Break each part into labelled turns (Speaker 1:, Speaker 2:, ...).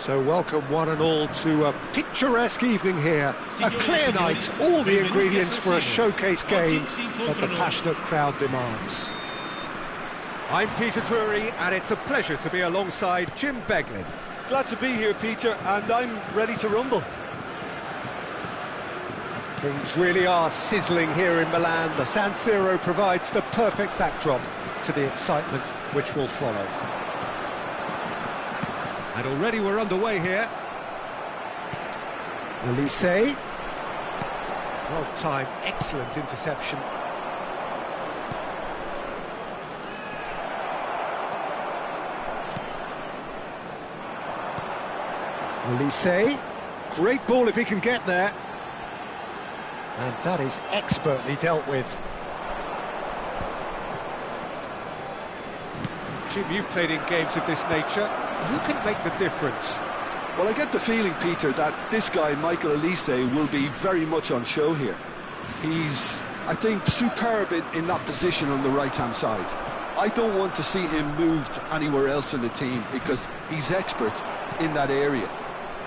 Speaker 1: So welcome one and all to a picturesque evening here. A clear night, all the ingredients for a showcase game that the passionate crowd demands. I'm Peter Drury, and it's a pleasure to be alongside Jim Beglin.
Speaker 2: Glad to be here, Peter, and I'm ready to rumble.
Speaker 1: Things really are sizzling here in Milan. The San Siro provides the perfect backdrop to the excitement which will follow. And already we're underway here. Elise. Well timed, excellent interception. Elise. Great ball if he can get there. And that is expertly dealt with. Jim, you've played in games of this nature. Who can make the difference?
Speaker 2: Well, I get the feeling, Peter, that this guy, Michael Elise, will be very much on show here. He's, I think, superb in that position on the right-hand side. I don't want to see him moved anywhere else in the team because he's expert in that area.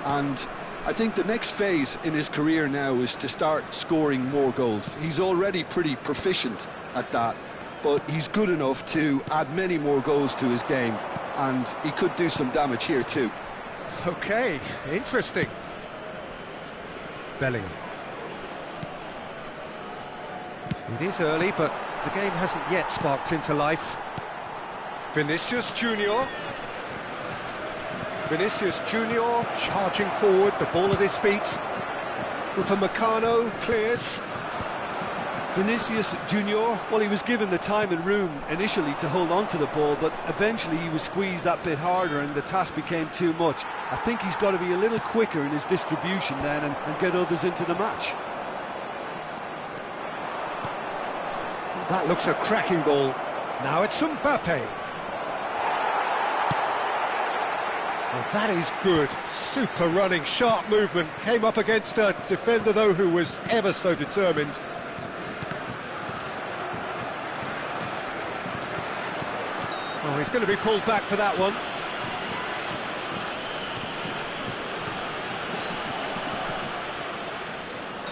Speaker 2: And I think the next phase in his career now is to start scoring more goals. He's already pretty proficient at that, but he's good enough to add many more goals to his game, and he could do some damage here too.
Speaker 1: Okay, interesting. Bellingham. It is early, but the game hasn't yet sparked into life. Vinicius Junior. Vinicius Junior charging forward, the ball at his feet. Upamecano clears.
Speaker 2: Vinicius Junior, well, he was given the time and room initially to hold on to the ball, but eventually he was squeezed that bit harder and the task became too much. I think he's got to be a little quicker in his distribution then and get others into the match.
Speaker 1: That looks a cracking ball. Now it's Mbappe. Well, that is good. Super running, sharp movement. Came up against a defender, though, who was ever so determined. Oh, he's going to be pulled back for that one.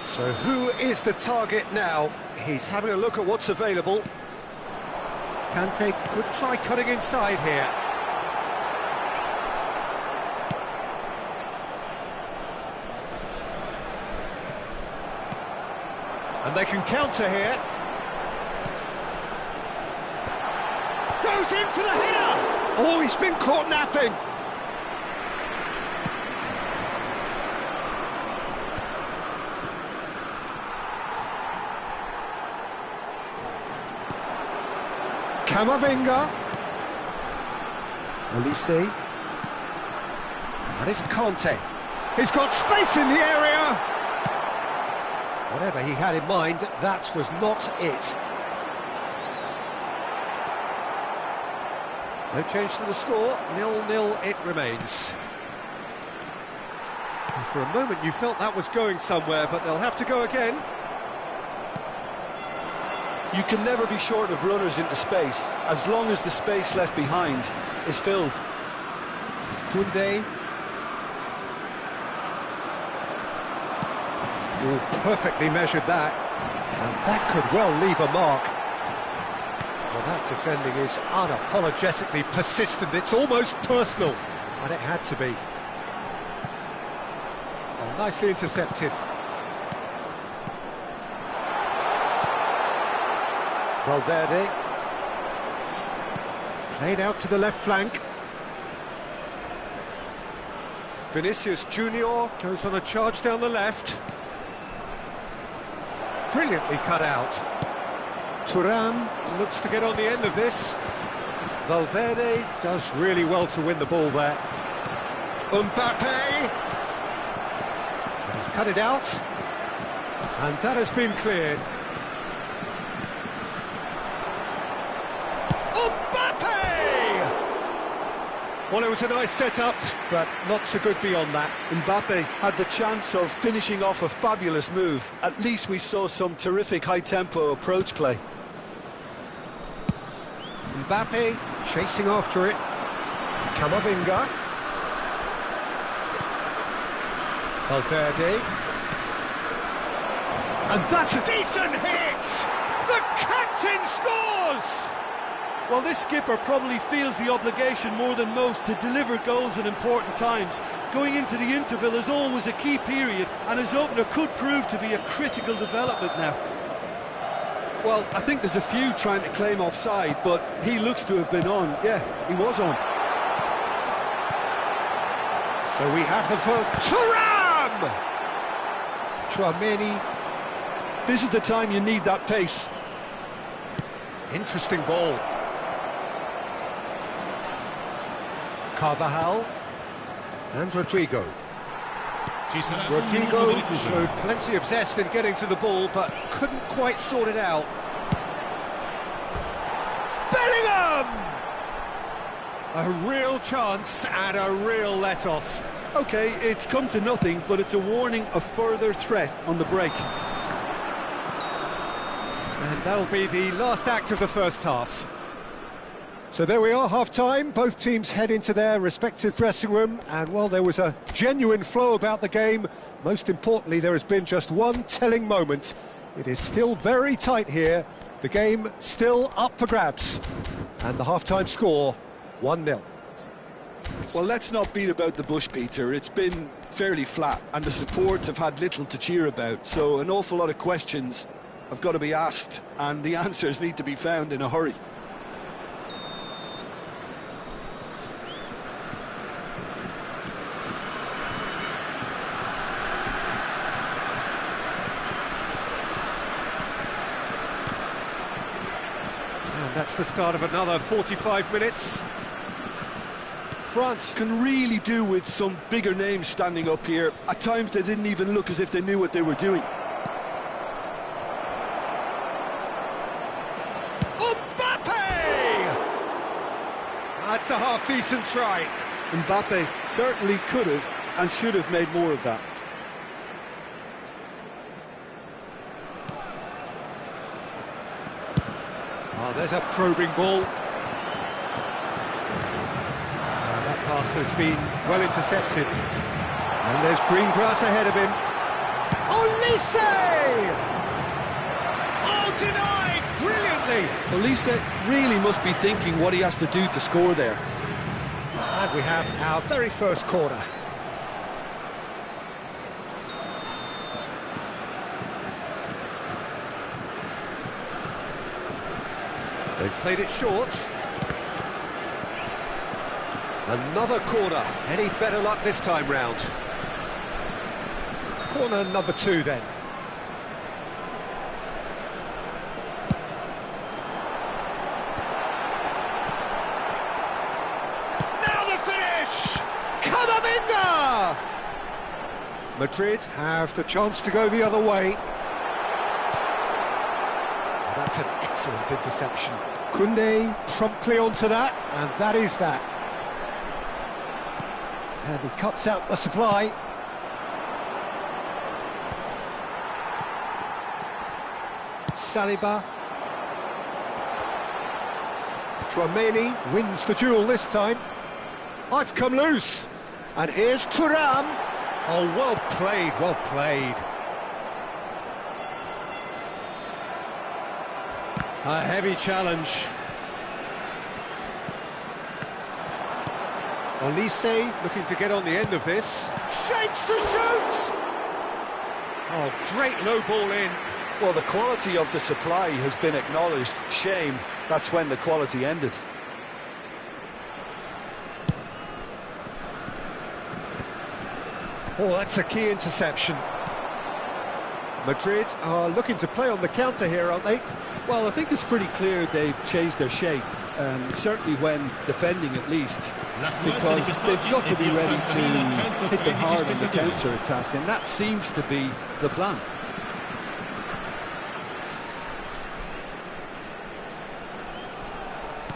Speaker 1: So who is the target now? He's having a look at what's available. Kante could try cutting inside here. And they can counter here. Goes in for the header! Oh, he's been caught napping. Camavinga. Elise. That is Conte. He's got space in the area. Whatever he had in mind, that was not it. No change to the score, 0-0 it remains. And for a moment you felt that was going somewhere, but they'll have to go again.
Speaker 2: You can never be short of runners into space, as long as the space left behind is filled.
Speaker 1: Koundé. Oh, perfectly measured that. And that could well leave a mark. Well, that defending is unapologetically persistent. It's almost personal, and it had to be. Oh, nicely intercepted. Valverde. Played out to the left flank. Vinicius Junior goes on a charge down the left. Brilliantly cut out. Thuram looks to get on the end of this. Valverde does really well to win the ball there. Mbappe! He's cut it out. And that has been cleared. Well, it was a nice set-up, but not so good beyond that.
Speaker 2: Mbappe had the chance of finishing off a fabulous move. At least we saw some terrific high-tempo approach play.
Speaker 1: Mbappe chasing after it. Camavinga. Valverde. And that's a decent hit! The captain scores!
Speaker 2: Well, this skipper probably feels the obligation more than most to deliver goals at important times. Going into the interval is always a key period, and his opener could prove to be a critical development now. Well, I think there's a few trying to claim offside, but he looks to have been on. Yeah, he was on.
Speaker 1: So we have the first... Thuram! Tchouaméni.
Speaker 2: This is the time you need that pace.
Speaker 1: Interesting ball. Carvajal and Rodrigo. Rodrigo showed plenty of zest in getting to the ball, but couldn't quite sort it out. Bellingham! A real chance and a real let-off.
Speaker 2: OK, it's come to nothing, but it's a warning of further threat on the break.
Speaker 1: And that'll be the last act of the first half. So there we are, half-time. Both teams head into their respective dressing room, and, well, there was a genuine flow about the game. Most importantly, there has been just one telling moment. It is still very tight here. The game still up for grabs. And the half-time score, 1-0.
Speaker 2: Well, let's not beat about the bush, Peter. It's been fairly flat, and the support have had little to cheer about. So an awful lot of questions have got to be asked, and the answers need to be found in a hurry.
Speaker 1: That's the start of another 45 minutes.
Speaker 2: France can really do with some bigger names standing up here. At times they didn't even look as if they knew what they were doing.
Speaker 1: Mbappe! That's a half-decent try.
Speaker 2: Mbappe certainly could have and should have made more of that.
Speaker 1: Oh, there's a probing ball. That pass has been well intercepted. And there's green grass ahead of him. Olise! Oh, denied! Brilliantly!
Speaker 2: Olise really must be thinking what he has to do to score there.
Speaker 1: And we have our very first corner. They've played it short. Another corner. Any better luck this time round? Corner number 2 then. Now the finish! Camavinga! Madrid have the chance to go the other way. That's an excellent interception. Koundé promptly onto that, and that is that. And he cuts out the supply. Saliba. Tchouaméni wins the duel this time. Oh, it's come loose. And here's Thuram. Oh, well played, well played. A heavy challenge. Olise looking to get on the end of this. Shapes to shoot! Oh, great low ball in.
Speaker 2: Well, the quality of the supply has been acknowledged. Shame, that's when the quality ended.
Speaker 1: Oh, that's a key interception. Madrid are looking to play on the counter here, aren't they?
Speaker 2: Well, I think it's pretty clear they've changed their shape, certainly when defending at least, because they've got to be ready to hit them hard in the counter-attack, and that seems to be the plan.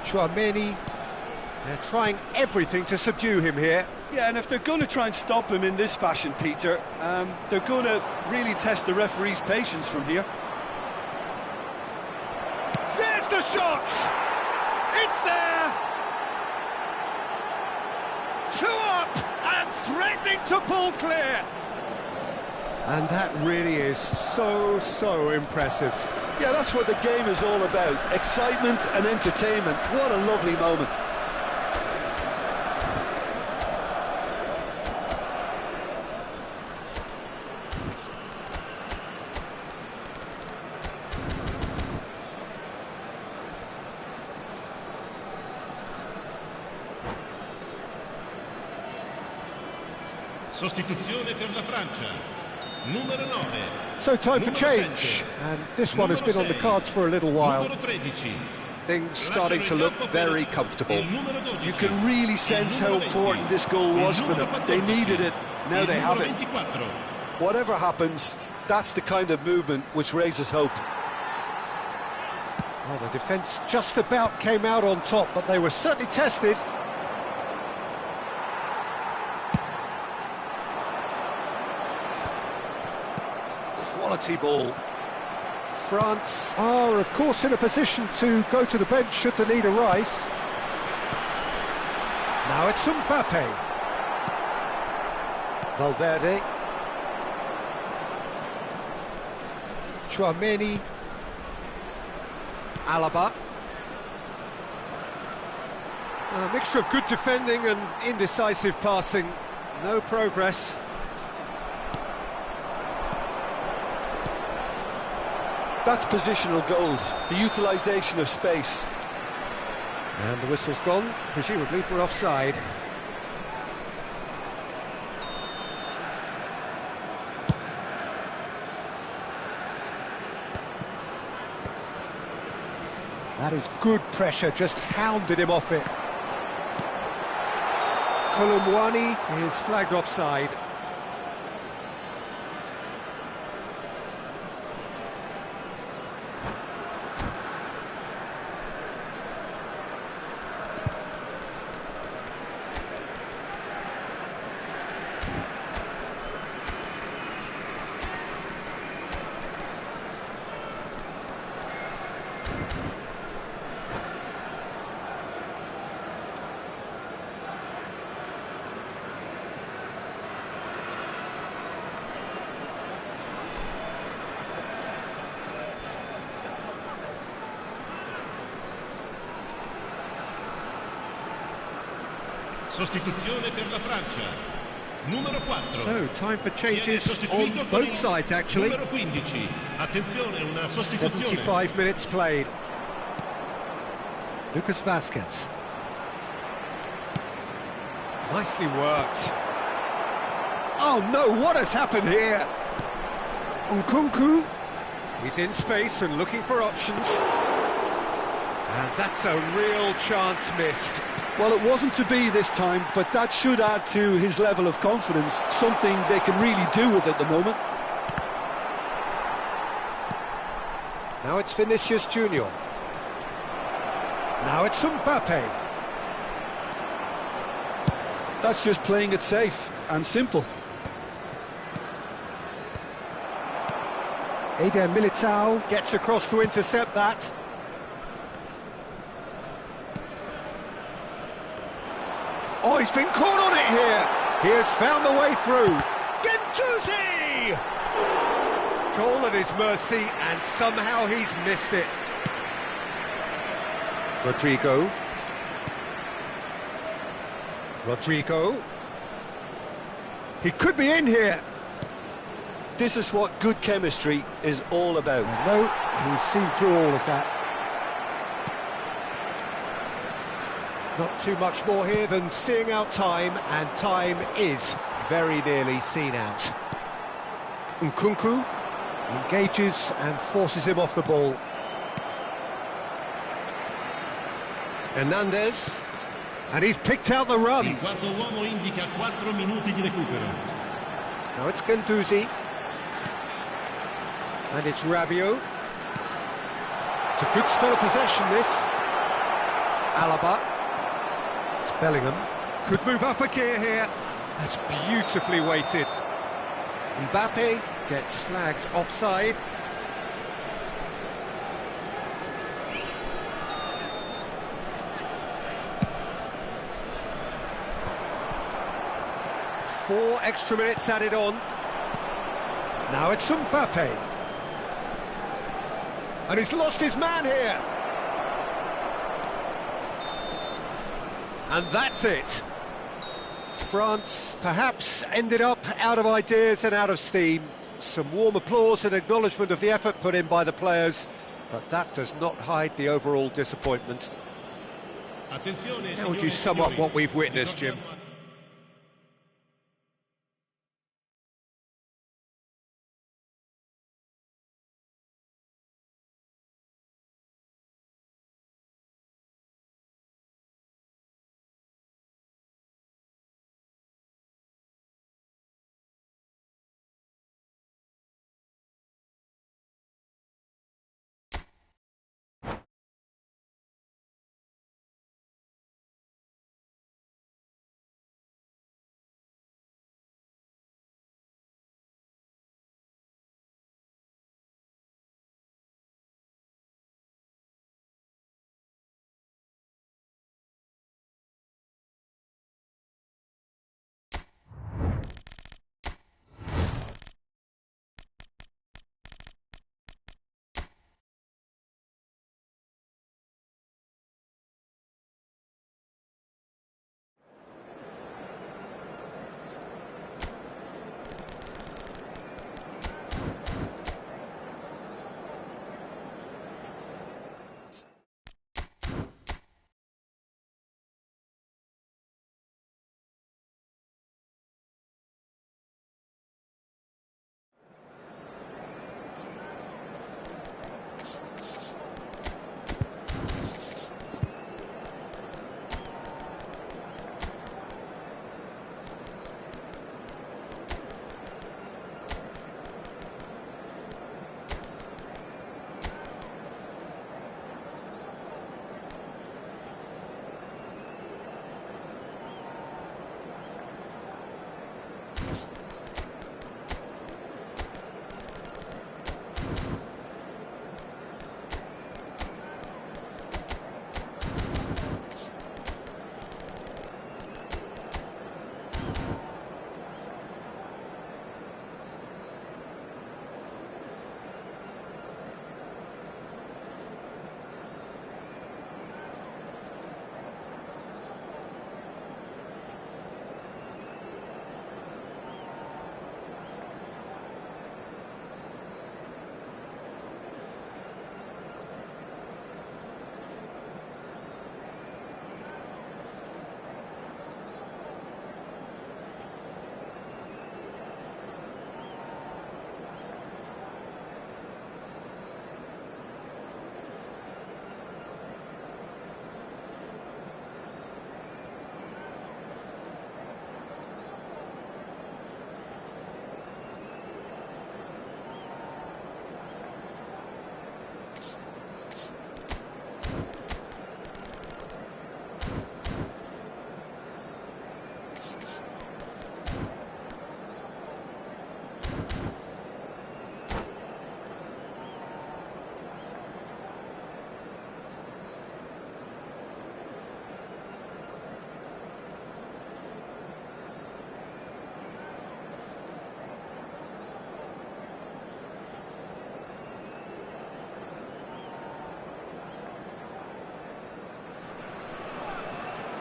Speaker 1: Tchouaméni, they're trying everything to subdue him here.
Speaker 2: Yeah, and if they're going to try and stop him in this fashion, Peter, they're going to really test the referee's patience from here.
Speaker 1: There's the shot! It's there! 2 up and threatening to pull clear. And that really is so impressive.
Speaker 2: Yeah, that's what the game is all about. Excitement and entertainment. What a lovely moment.
Speaker 3: Sostituzione per la Francia. Numero 9.
Speaker 1: So time for change, and this one has been on the cards for a little while.
Speaker 4: Things starting to look very comfortable.
Speaker 2: You can really sense how important this goal was for them. They needed it, now they have it. Whatever happens, that's the kind of movement which raises hope.
Speaker 1: Well, the defence just about came out on top, but they were certainly tested.
Speaker 4: Quality ball.
Speaker 1: France are, of course, in a position to go to the bench should the need arise. Now it's Mbappe.
Speaker 4: Valverde.
Speaker 1: Chouameni.
Speaker 4: Alaba.
Speaker 1: A mixture of good defending and indecisive passing. No progress.
Speaker 2: That's positional goal, the utilisation of space.
Speaker 1: And the whistle's gone, presumably for offside. That is good pressure, just hounded him off it. Kolumwani is flagged offside.
Speaker 3: Sostituzione per la Francia. Numero 4.
Speaker 1: So, time for changes on both sides, actually.
Speaker 3: Numero 15. Attenzione, una sostituzione.
Speaker 1: 75 minutes played. Lucas Vazquez. Nicely worked. Oh no, what has happened here? Nkunku. He's in space and looking for options. And that's a real chance missed.
Speaker 2: Well, it wasn't to be this time, but that should add to his level of confidence, something they can really do with at the moment.
Speaker 1: Now it's Vinicius Junior. Now it's Mbappe.
Speaker 2: That's just playing it safe and simple.
Speaker 1: Eder Militao gets across to intercept that. Oh, he's been caught on it here. He has found the way through. Gendouzi! Goal at his mercy, and somehow he's missed it. Rodrigo. He could be in here.
Speaker 2: This is what good chemistry is all about.
Speaker 1: No, he's seen through all of that. Not too much more here than seeing out time, and time is very nearly seen out. Nkunku engages and forces him off the ball. Hernandez, and he's picked out the run.
Speaker 3: Il quarto uomo indica 4 minuti di recupero.
Speaker 1: Now it's Gendouzi. And it's Rabiot. It's a good spell of possession, this. Alaba. It's Bellingham. Could move up a gear here. That's beautifully weighted. Mbappe gets flagged offside. Four extra minutes added on. Now it's Mbappe. And he's lost his man here. And that's it. France perhaps ended up out of ideas and out of steam. Some warm applause and acknowledgement of the effort put in by the players, but that does not hide the overall disappointment.
Speaker 4: How would you sum up what we've witnessed, Jim?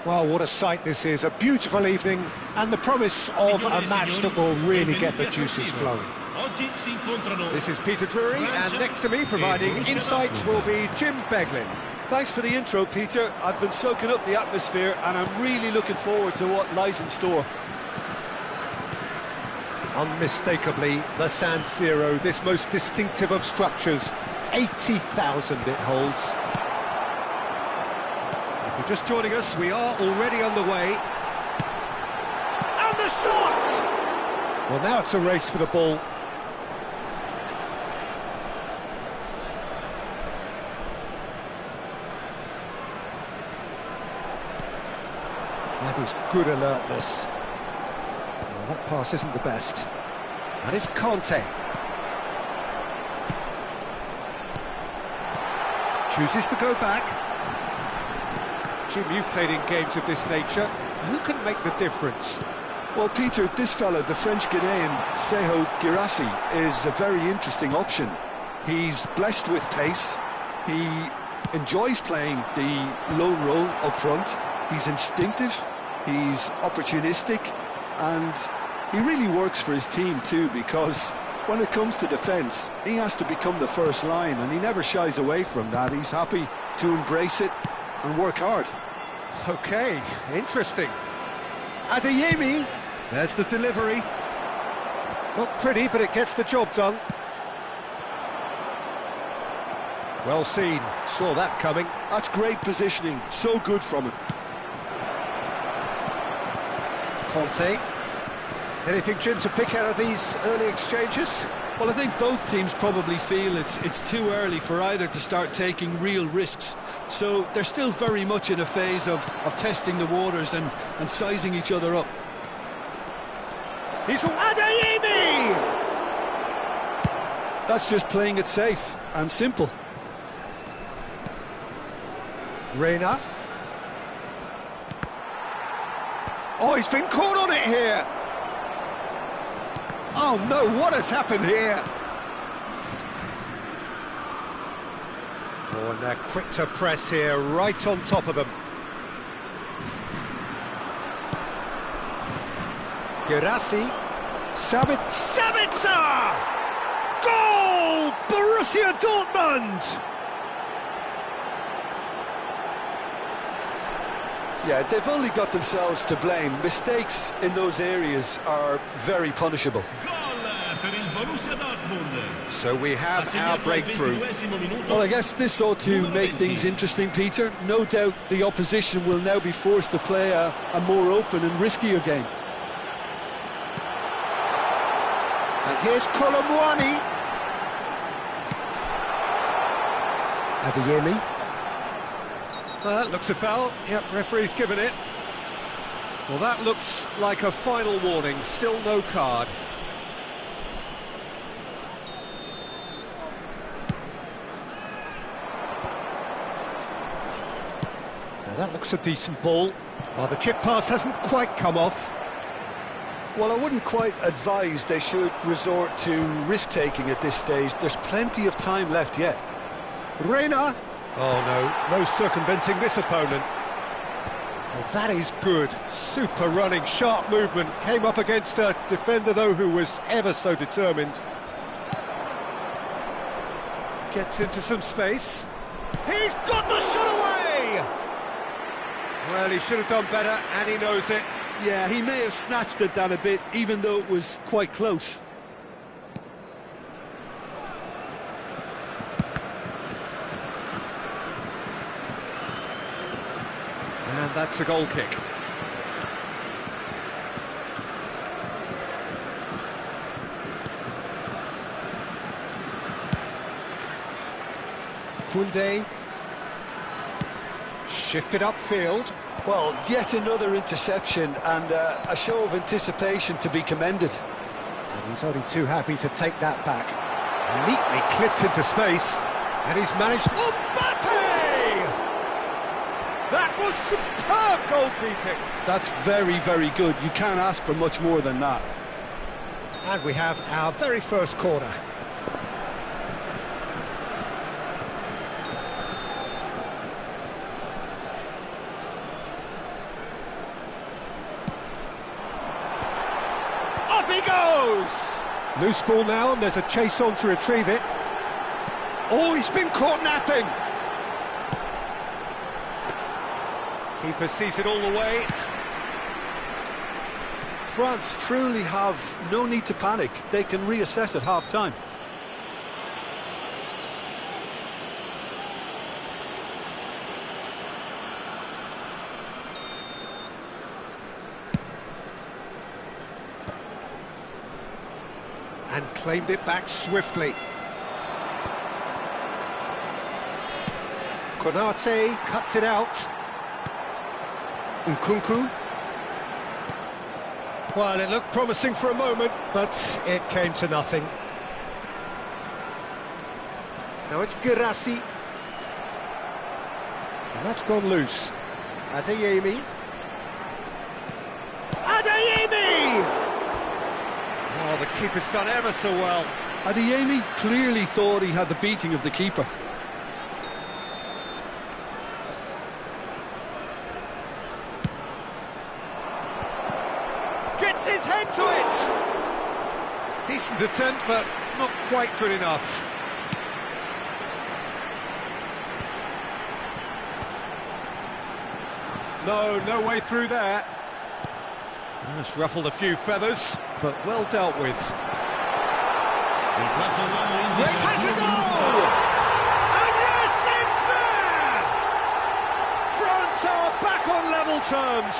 Speaker 1: Well, what a sight this is, a beautiful evening, and the promise of a match that will really get the juices flowing.
Speaker 4: This is Peter Drury, and next to me providing insights will be Jim Beglin.
Speaker 2: Thanks for the intro, Peter. I've been soaking up the atmosphere, and I'm really looking forward to what lies in store.
Speaker 1: Unmistakably, the San Siro, this most distinctive of structures, 80,000 it holds.
Speaker 4: If you're just joining us, we are already on the way.
Speaker 1: And the shot! Well, now it's a race for the ball. That is good alertness. Well, that pass isn't the best. And it's Conte. Chooses to go back. Jim, you've played in games of this nature. Who can make the difference?
Speaker 2: Well, Peter, this fella, the French Ghanaian Seho Girassi, is a very interesting option. He's blessed with pace. He enjoys playing the lone role up front. He's instinctive, he's opportunistic, and he really works for his team too, because when it comes to defence, he has to become the first line, and he never shies away from that. He's happy to embrace it and work hard.
Speaker 1: OK, interesting. Adeyemi, there's the delivery. Not pretty, but it gets the job done. Well seen, saw that coming.
Speaker 2: That's great positioning, so good from him.
Speaker 1: Conte. Anything, Jim, to pick out of these early exchanges?
Speaker 5: Well, I think both teams probably feel it's too early for either to start taking real risks. So they're still very much in a phase of testing the waters and sizing each other up.
Speaker 1: He's Adeyemi!
Speaker 2: That's just playing it safe and simple.
Speaker 1: Reina. Oh, he's been caught on it here. Oh no, what has happened here? Oh, and they're quick to press here, right on top of them. Girassi. Sabitzer! Goal! Borussia Dortmund!
Speaker 2: Yeah, they've only got themselves to blame. Mistakes in those areas are very punishable.
Speaker 1: So we have our breakthrough.
Speaker 2: Well, I guess this ought to make things interesting, Peter. No doubt the opposition will now be forced to play a more open and riskier game.
Speaker 1: And here's Colomwani. Adeyemi. Well, that looks a foul. Yep, referee's given it. Well, that looks like a final warning. Still no card. Now that looks a decent ball. Well, the chip pass hasn't quite come off.
Speaker 2: Well, I wouldn't quite advise they should resort to risk-taking at this stage. There's plenty of time left yet.
Speaker 1: Reina. Oh no, no circumventing this opponent. Well, that is good. Super running, sharp movement. Came up against a defender, though, who was ever so determined. Gets into some space. He's got the shot away! Well, he should have done better, and he knows it.
Speaker 5: Yeah, he may have snatched at that a bit, even though it was quite close.
Speaker 1: And that's a goal kick. Koundé. Shifted upfield.
Speaker 2: Well, yet another interception and a show of anticipation to be commended.
Speaker 1: And he's only too happy to take that back. Neatly clipped into space. And he's managed... Mbappe! That was superb goalkeeping.
Speaker 2: That's very, very good. You can't ask for much more than that.
Speaker 1: And we have our very first corner. Up he goes! Loose ball now, and there's a chase on to retrieve it. Oh, he's been caught napping. Keeper sees it all the way.
Speaker 2: France truly have no need to panic. They can reassess at half-time.
Speaker 1: And claimed it back swiftly. Konate cuts it out. Nkunku. Well, it looked promising for a moment, but it came to nothing. Now it's Girassi. And that's gone loose. Adeyemi. Adeyemi!
Speaker 4: keeper's done ever so well.
Speaker 2: Adeyemi clearly thought he had the beating of the keeper.
Speaker 4: Gets his head to it! Decent attempt, but not quite good enough. No way through there. That's ruffled a few feathers, but well dealt with. Great pass and goal! And yes, it's there! France are back on level terms.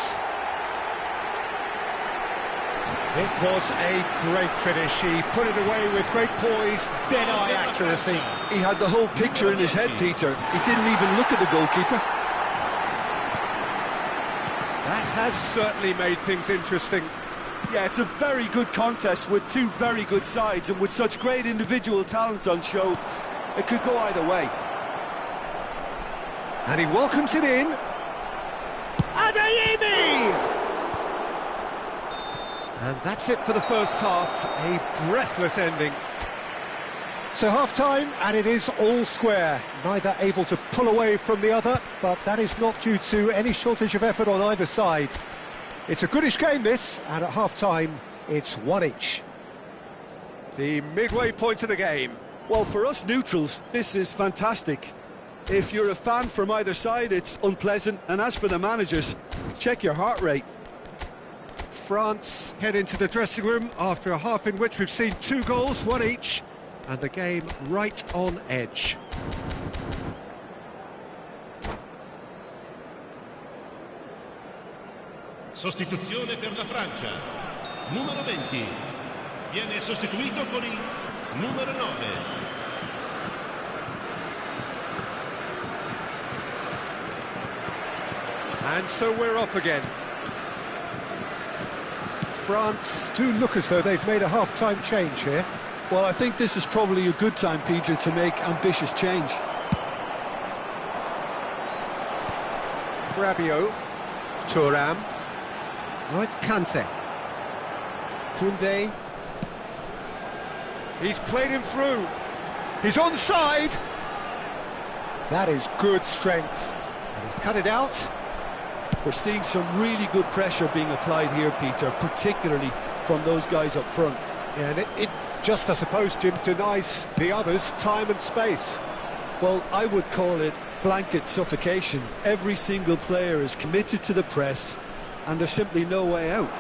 Speaker 4: It was a great finish. He put it away with great poise, dead-eye accuracy.
Speaker 2: He had the whole picture in his head, Peter. He didn't even look at the goalkeeper.
Speaker 4: That has certainly made things interesting.
Speaker 2: Yeah, it's a very good contest with two very good sides, and with such great individual talent on show, it could go either way.
Speaker 4: And he welcomes it in. Adeyemi! And that's it for the first half, a breathless ending.
Speaker 1: So half-time, and it is all square. Neither able to pull away from the other, but that is not due to any shortage of effort on either side. It's a goodish game, this, and at half-time, it's one each.
Speaker 4: The midway point of the game.
Speaker 2: Well, for us neutrals, this is fantastic. If you're a fan from either side, it's unpleasant, and as for the managers, check your heart rate.
Speaker 4: France head into the dressing room after a half in which we've seen 2 goals, one each, and the game right on edge.
Speaker 3: Sostituzione per la Francia. Numero 20. Viene sostituito con il numero 9.
Speaker 4: And so we're off again.
Speaker 1: France do look as though they've made a half-time change here.
Speaker 2: Well, I think this is probably a good time, Peter, to make ambitious change.
Speaker 4: Rabiot, Thuram. Now it's Kante. Koundé. He's played him through. He's onside.
Speaker 1: That is good strength.
Speaker 4: And he's cut it out.
Speaker 2: We're seeing some really good pressure being applied here, Peter, particularly from those guys up front.
Speaker 1: Yeah, and it just, I suppose, Jim, denies the others time and space.
Speaker 2: Well, I would call it blanket suffocation. Every single player is committed to the press, and there's simply no way out.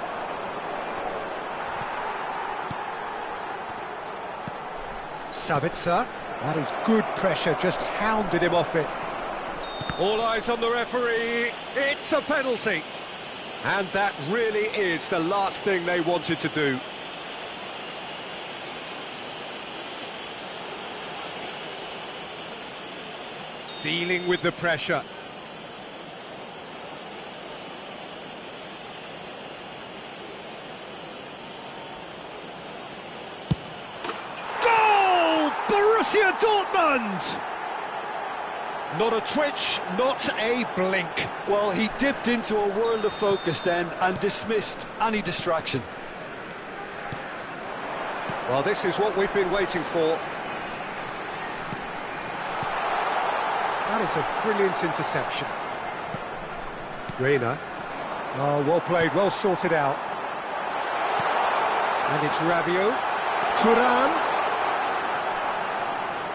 Speaker 1: Sabitzer, that is good pressure, just hounded him off it.
Speaker 4: All eyes on the referee. It's a penalty. And that really is the last thing they wanted to do. Dealing with the pressure. Goal! Borussia Dortmund! Not a twitch, not a blink.
Speaker 2: Well, he dipped into a world of focus then and dismissed any distraction.
Speaker 4: Well, this is what we've been waiting for.
Speaker 1: That is a brilliant interception. Reina. Oh, well played, well sorted out.
Speaker 4: And it's Rabiot.
Speaker 1: Thuram.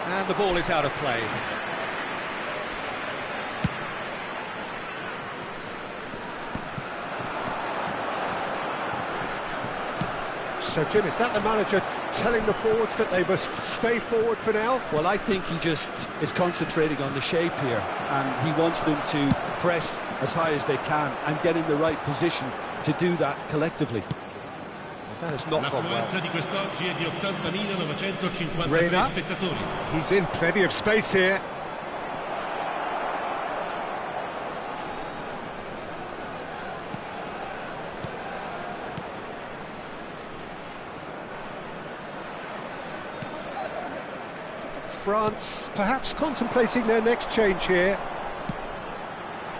Speaker 4: And the ball is out of play.
Speaker 1: So, Jim, is that the manager telling the forwards that they must stay forward for now?
Speaker 2: Well, I think he just is concentrating on the shape here, and he wants them to press as high as they can and get in the right position to do that collectively.
Speaker 1: That has not gone well.
Speaker 3: L'affluenza di quest'oggi è di 80.953
Speaker 1: Reina.
Speaker 3: spettatori.
Speaker 1: He's in plenty of space here. France perhaps contemplating their next change here.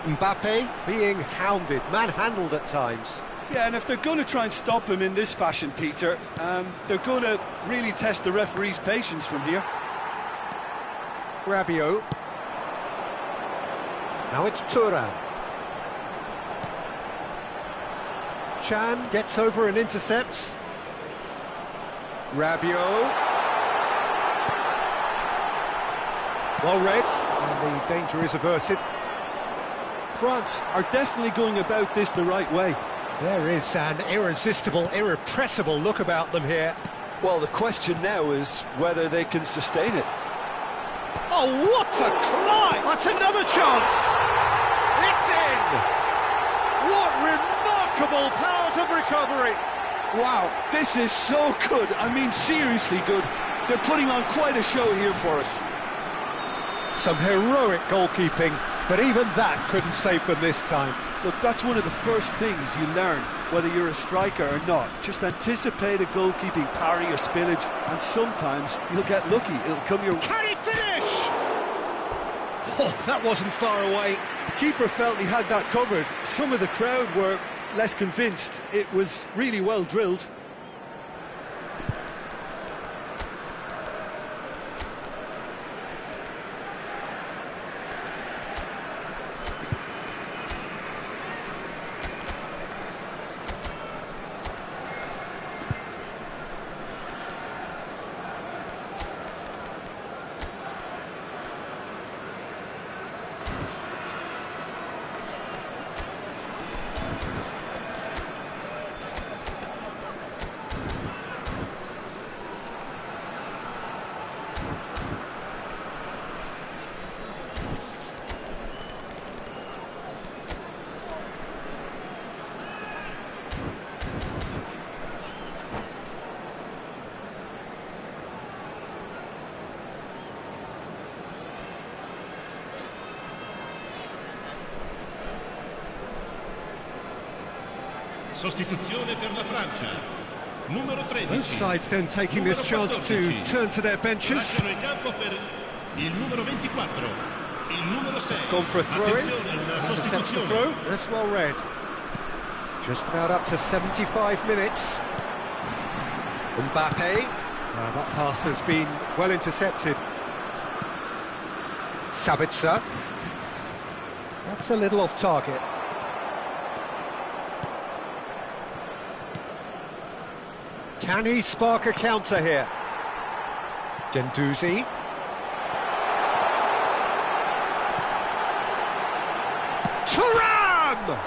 Speaker 1: Mbappe being hounded, manhandled at times.
Speaker 5: Yeah, and if they're going to try and stop him in this fashion, Peter, they're going to really test the referee's patience from here.
Speaker 1: Rabiot. Now it's Thuram. Chan gets over and intercepts. Rabiot. Well read, and the danger is averted.
Speaker 2: France are definitely going about this the right way.
Speaker 1: There is an irresistible, irrepressible look about them here.
Speaker 2: Well, the question now is whether they can sustain it.
Speaker 1: Oh, what a climb! That's another chance! It's in! What remarkable powers of recovery!
Speaker 2: Wow, this is so good. I mean, seriously good. They're putting on quite a show here for us.
Speaker 1: Some heroic goalkeeping, but even that couldn't save them this time.
Speaker 5: Look, that's one of the first things you learn, whether you're a striker or not. Just anticipate a goalkeeping parry or spillage, and sometimes you'll get lucky. It'll come your...
Speaker 1: Can he finish? Oh, that wasn't far away.
Speaker 5: The keeper felt he had that covered. Some of the crowd were less convinced. It was really well drilled.
Speaker 3: Sostituzione per la Francia. Numero 13.
Speaker 1: Both sides then taking this chance to turn to their benches.
Speaker 3: Lasciano il campo per il numero 24. Il numero 6.
Speaker 1: It's gone for a throw-in. Intercepts the throw. That's well read. Just about up to 75 minutes. Mbappe. That pass has been well intercepted. Sabitzer. That's a little off target. Can he spark a counter here? Gendouzi. Thuram!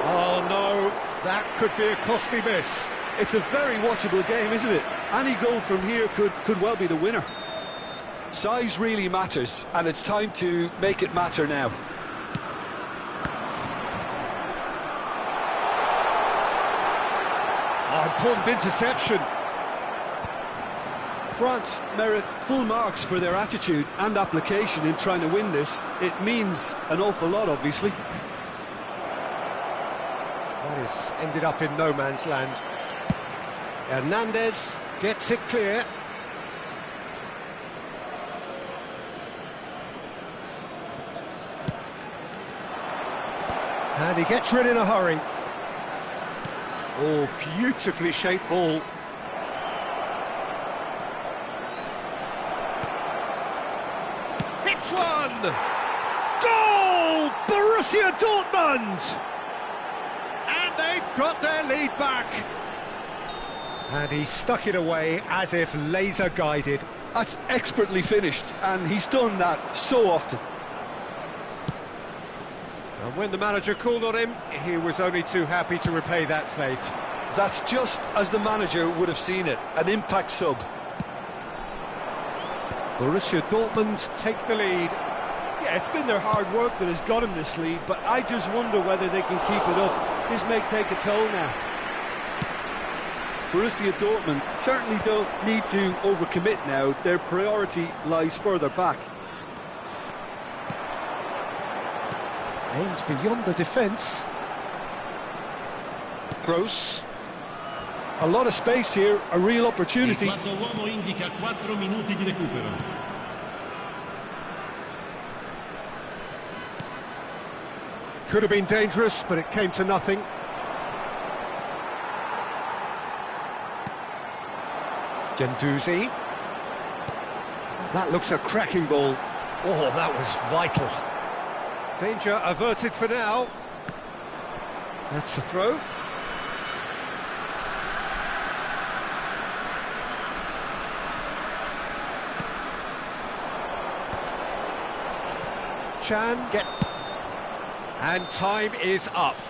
Speaker 1: Oh no, that could be a costly miss.
Speaker 5: It's a very watchable game, isn't it? Any goal from here could well be the winner.
Speaker 2: Size really matters, and it's time to make it matter now.
Speaker 1: Important interception.
Speaker 5: France merit full marks for their attitude and application in trying to win this. It means an awful lot, obviously.
Speaker 1: That has ended up in no man's land. Hernandez gets it clear. And he gets rid in a hurry. Oh, beautifully shaped ball. Hits one! Goal! Borussia Dortmund! And they've got their lead back. And he stuck it away as if laser guided.
Speaker 2: That's expertly finished, and he's done that so often.
Speaker 1: And when the manager called on him, he was only too happy to repay that faith.
Speaker 2: That's just as the manager would have seen it, an impact sub.
Speaker 1: Borussia Dortmund take the lead.
Speaker 5: Yeah, it's been their hard work that has got them this lead, but I just wonder whether they can keep it up. This may take a toll now. Borussia Dortmund certainly don't need to overcommit now. Their priority lies further back.
Speaker 1: Aims beyond the defence. Gross.
Speaker 2: A lot of space here, a real opportunity.
Speaker 3: Il quarto uomo indica 4 minuti di recupero.
Speaker 1: Could have been dangerous, but it came to nothing. Gendouzi. That looks a cracking ball.
Speaker 4: Oh, that was vital.
Speaker 1: Danger averted for now. That's a throw. And time is up.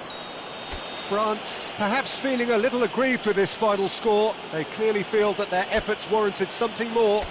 Speaker 1: France perhaps feeling a little aggrieved with this final score. They clearly feel that their efforts warranted something more.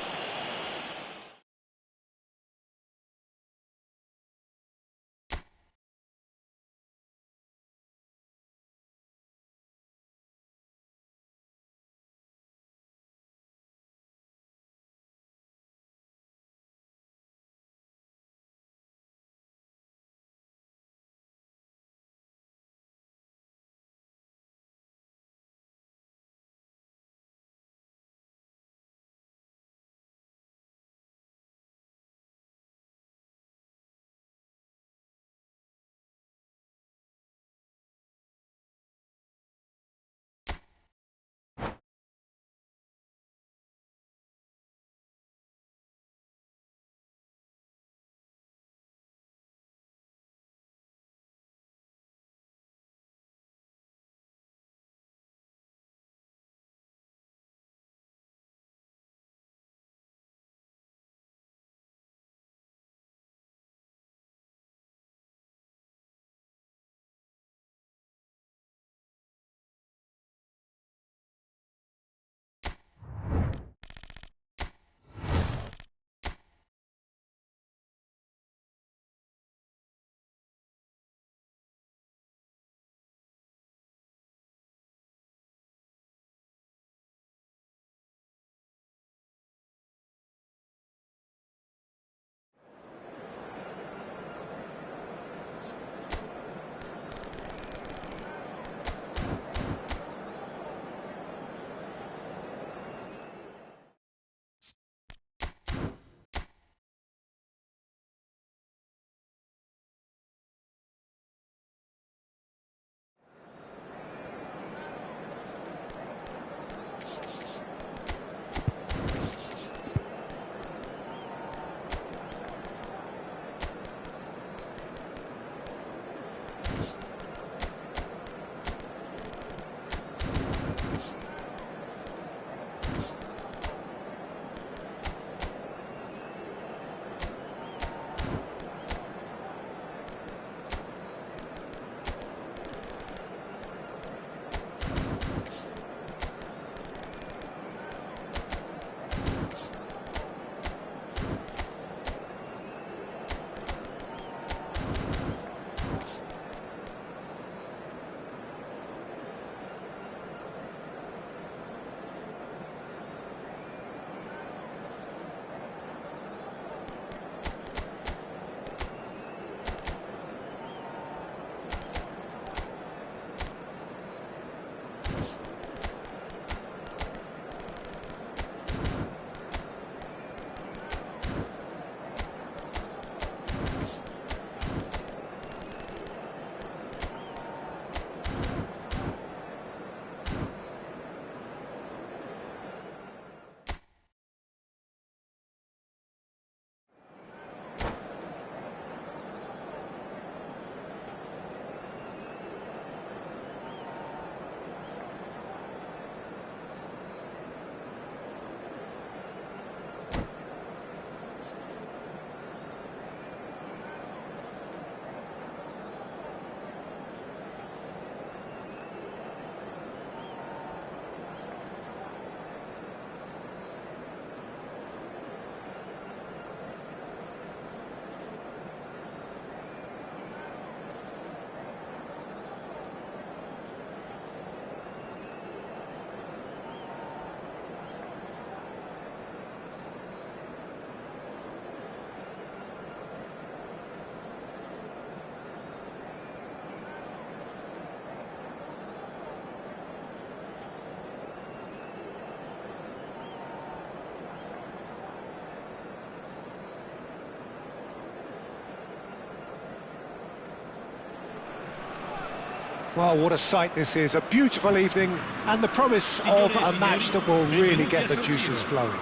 Speaker 1: Well, what a sight this is, a beautiful evening, and the promise of a match that will really get the juices flowing.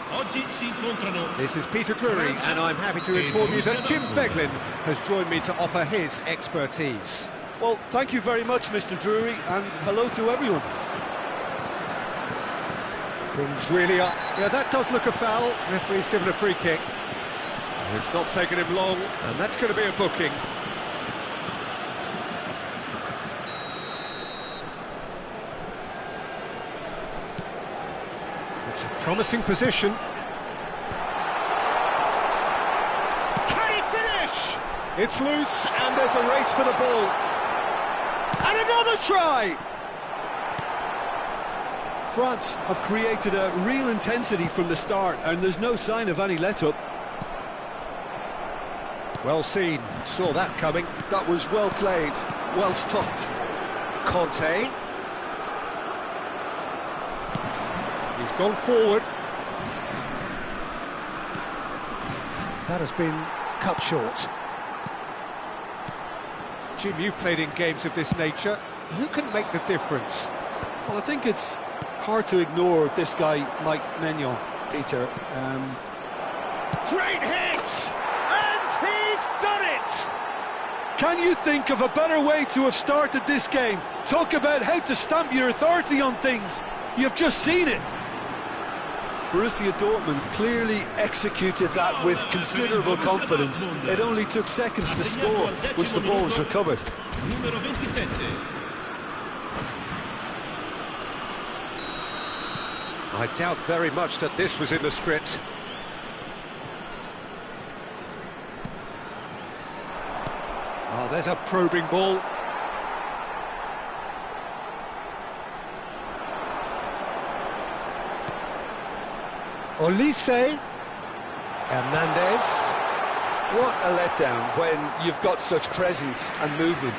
Speaker 4: This is Peter Drury, and I'm happy to inform you that Jim Beglin has joined me to offer his expertise.
Speaker 5: Well, thank you very much, Mr. Drury, and hello to everyone.
Speaker 1: Things really are...
Speaker 4: Yeah, that does look a foul. Referee's given a free kick. It's not taken him long, and that's going to be a booking.
Speaker 1: It's a promising position.
Speaker 4: Can he finish? It's loose, and there's a race for the ball. And another try!
Speaker 5: France have created a real intensity from the start, and there's no sign of any let-up.
Speaker 1: Well seen, saw that coming.
Speaker 2: That was well played, well stopped.
Speaker 1: Conte. He's gone forward. That has been cut short.
Speaker 4: Jim, you've played in games of this nature. Who can make the difference?
Speaker 5: Well, I think it's hard to ignore this guy, Mike Maignan, Peter.
Speaker 4: Great hit! And he's done it!
Speaker 5: Can you think of a better way to have started this game? Talk about how to stamp your authority on things. You've just seen it. Borussia Dortmund clearly executed that with considerable confidence. It only took seconds to score once the ball was recovered.
Speaker 3: Numero 27.
Speaker 4: I doubt very much that this was in the script. Oh, there's a probing ball.
Speaker 1: Olise. Hernandez.
Speaker 5: What a letdown when you've got such presence and movement.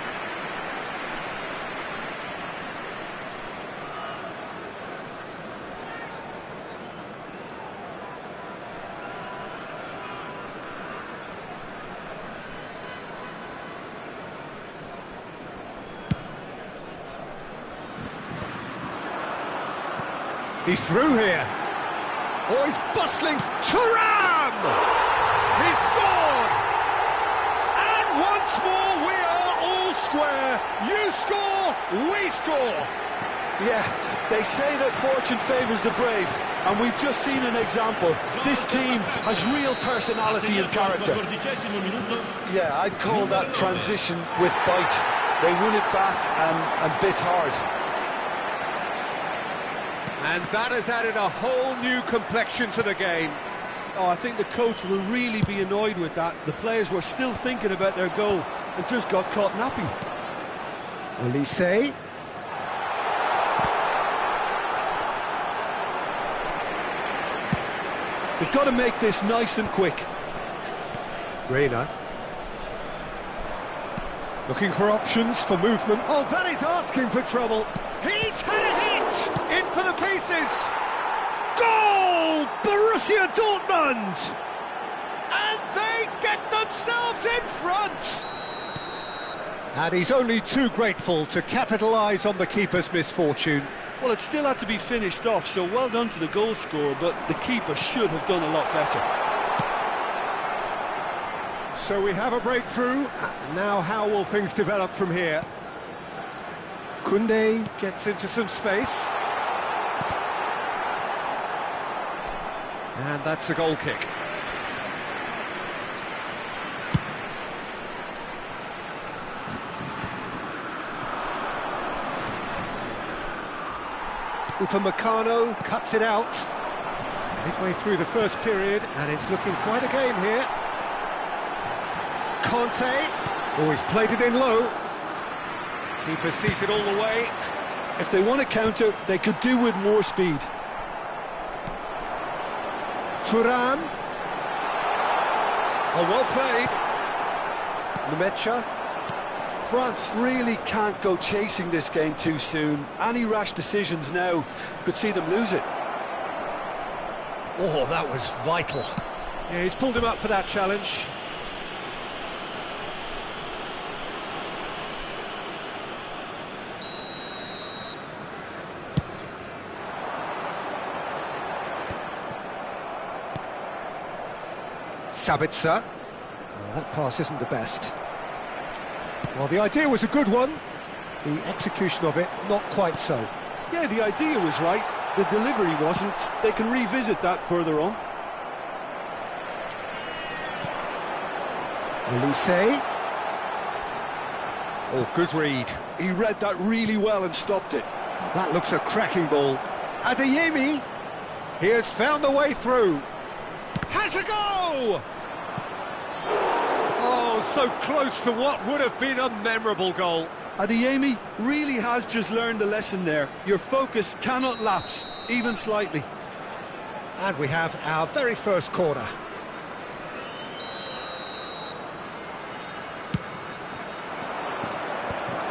Speaker 1: He's through here.
Speaker 4: Oh, he's bustling. Thuram! He's scored! And once more we are all square. You score, we score.
Speaker 5: Yeah, they say that fortune favours the brave, and we've just seen an example. This team has real personality and character. Yeah, I'd call that transition with bite. They won it back and bit hard.
Speaker 4: And that has added a whole new complexion to the game.
Speaker 5: Oh, I think the coach will really be annoyed with that. The players were still thinking about their goal and just got caught napping.
Speaker 1: Olise.
Speaker 5: They've got to make this nice and quick.
Speaker 1: Reina.
Speaker 4: Looking for options, for movement. Oh, that is asking for trouble. He's had a hit! In for the pieces! Goal! Borussia Dortmund! And they get themselves in front!
Speaker 1: And he's only too grateful to capitalise on the keeper's misfortune.
Speaker 5: Well, it still had to be finished off, so well done to the goal scorer, but the keeper should have done a lot better.
Speaker 4: So we have a breakthrough. Now how will things develop from here?
Speaker 1: Koundé
Speaker 4: Gets into some space. And that's a goal kick.
Speaker 1: Upamecano cuts it out.
Speaker 4: Midway through the first period, and it's looking quite a game here. Conte.
Speaker 1: Oh, he's played it in low.
Speaker 4: Keeper sees it all the way.
Speaker 5: If they want to counter, they could do with more speed.
Speaker 1: Thuram.
Speaker 4: Oh, well played.
Speaker 1: Nemecha.
Speaker 5: France really can't go chasing this game too soon. Any rash decisions now could see them lose it.
Speaker 4: Oh, that was vital. Yeah, he's pulled him up for that challenge.
Speaker 1: Sabitzer.
Speaker 4: Oh, that pass isn't the best. Well, the idea was a good one. The execution of it, not quite so.
Speaker 5: Yeah, the idea was right. The delivery wasn't. They can revisit that further on.
Speaker 4: Elise.
Speaker 1: Oh, good read.
Speaker 2: He read that really well and stopped it.
Speaker 1: That looks a cracking ball. Adeyemi. He has found the way through. Has a go! Oh, so close to what would have been a memorable goal.
Speaker 5: Adeyemi really has just learned a lesson there. Your focus cannot lapse, even slightly.
Speaker 1: And we have our very first corner.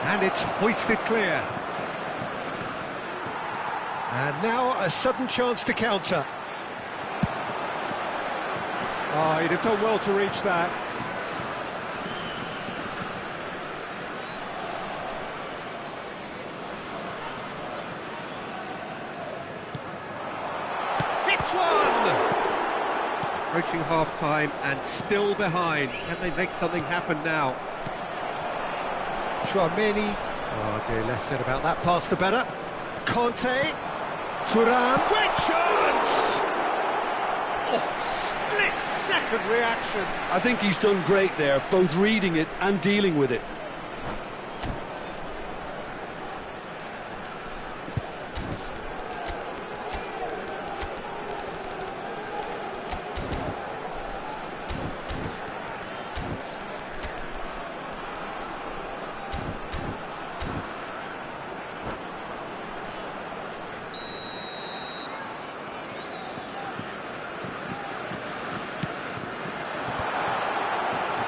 Speaker 1: And it's hoisted clear. And now a sudden chance to counter.
Speaker 4: Oh, he'd have done well to reach that.
Speaker 1: Hits one! Approaching half-time and still behind. Can they make something happen now? Chouameni. Oh dear, less said about that pass the better. Conte. Thuram. Great chance! Oh, split-second reaction.
Speaker 2: I think he's done great there, both reading it and dealing with it.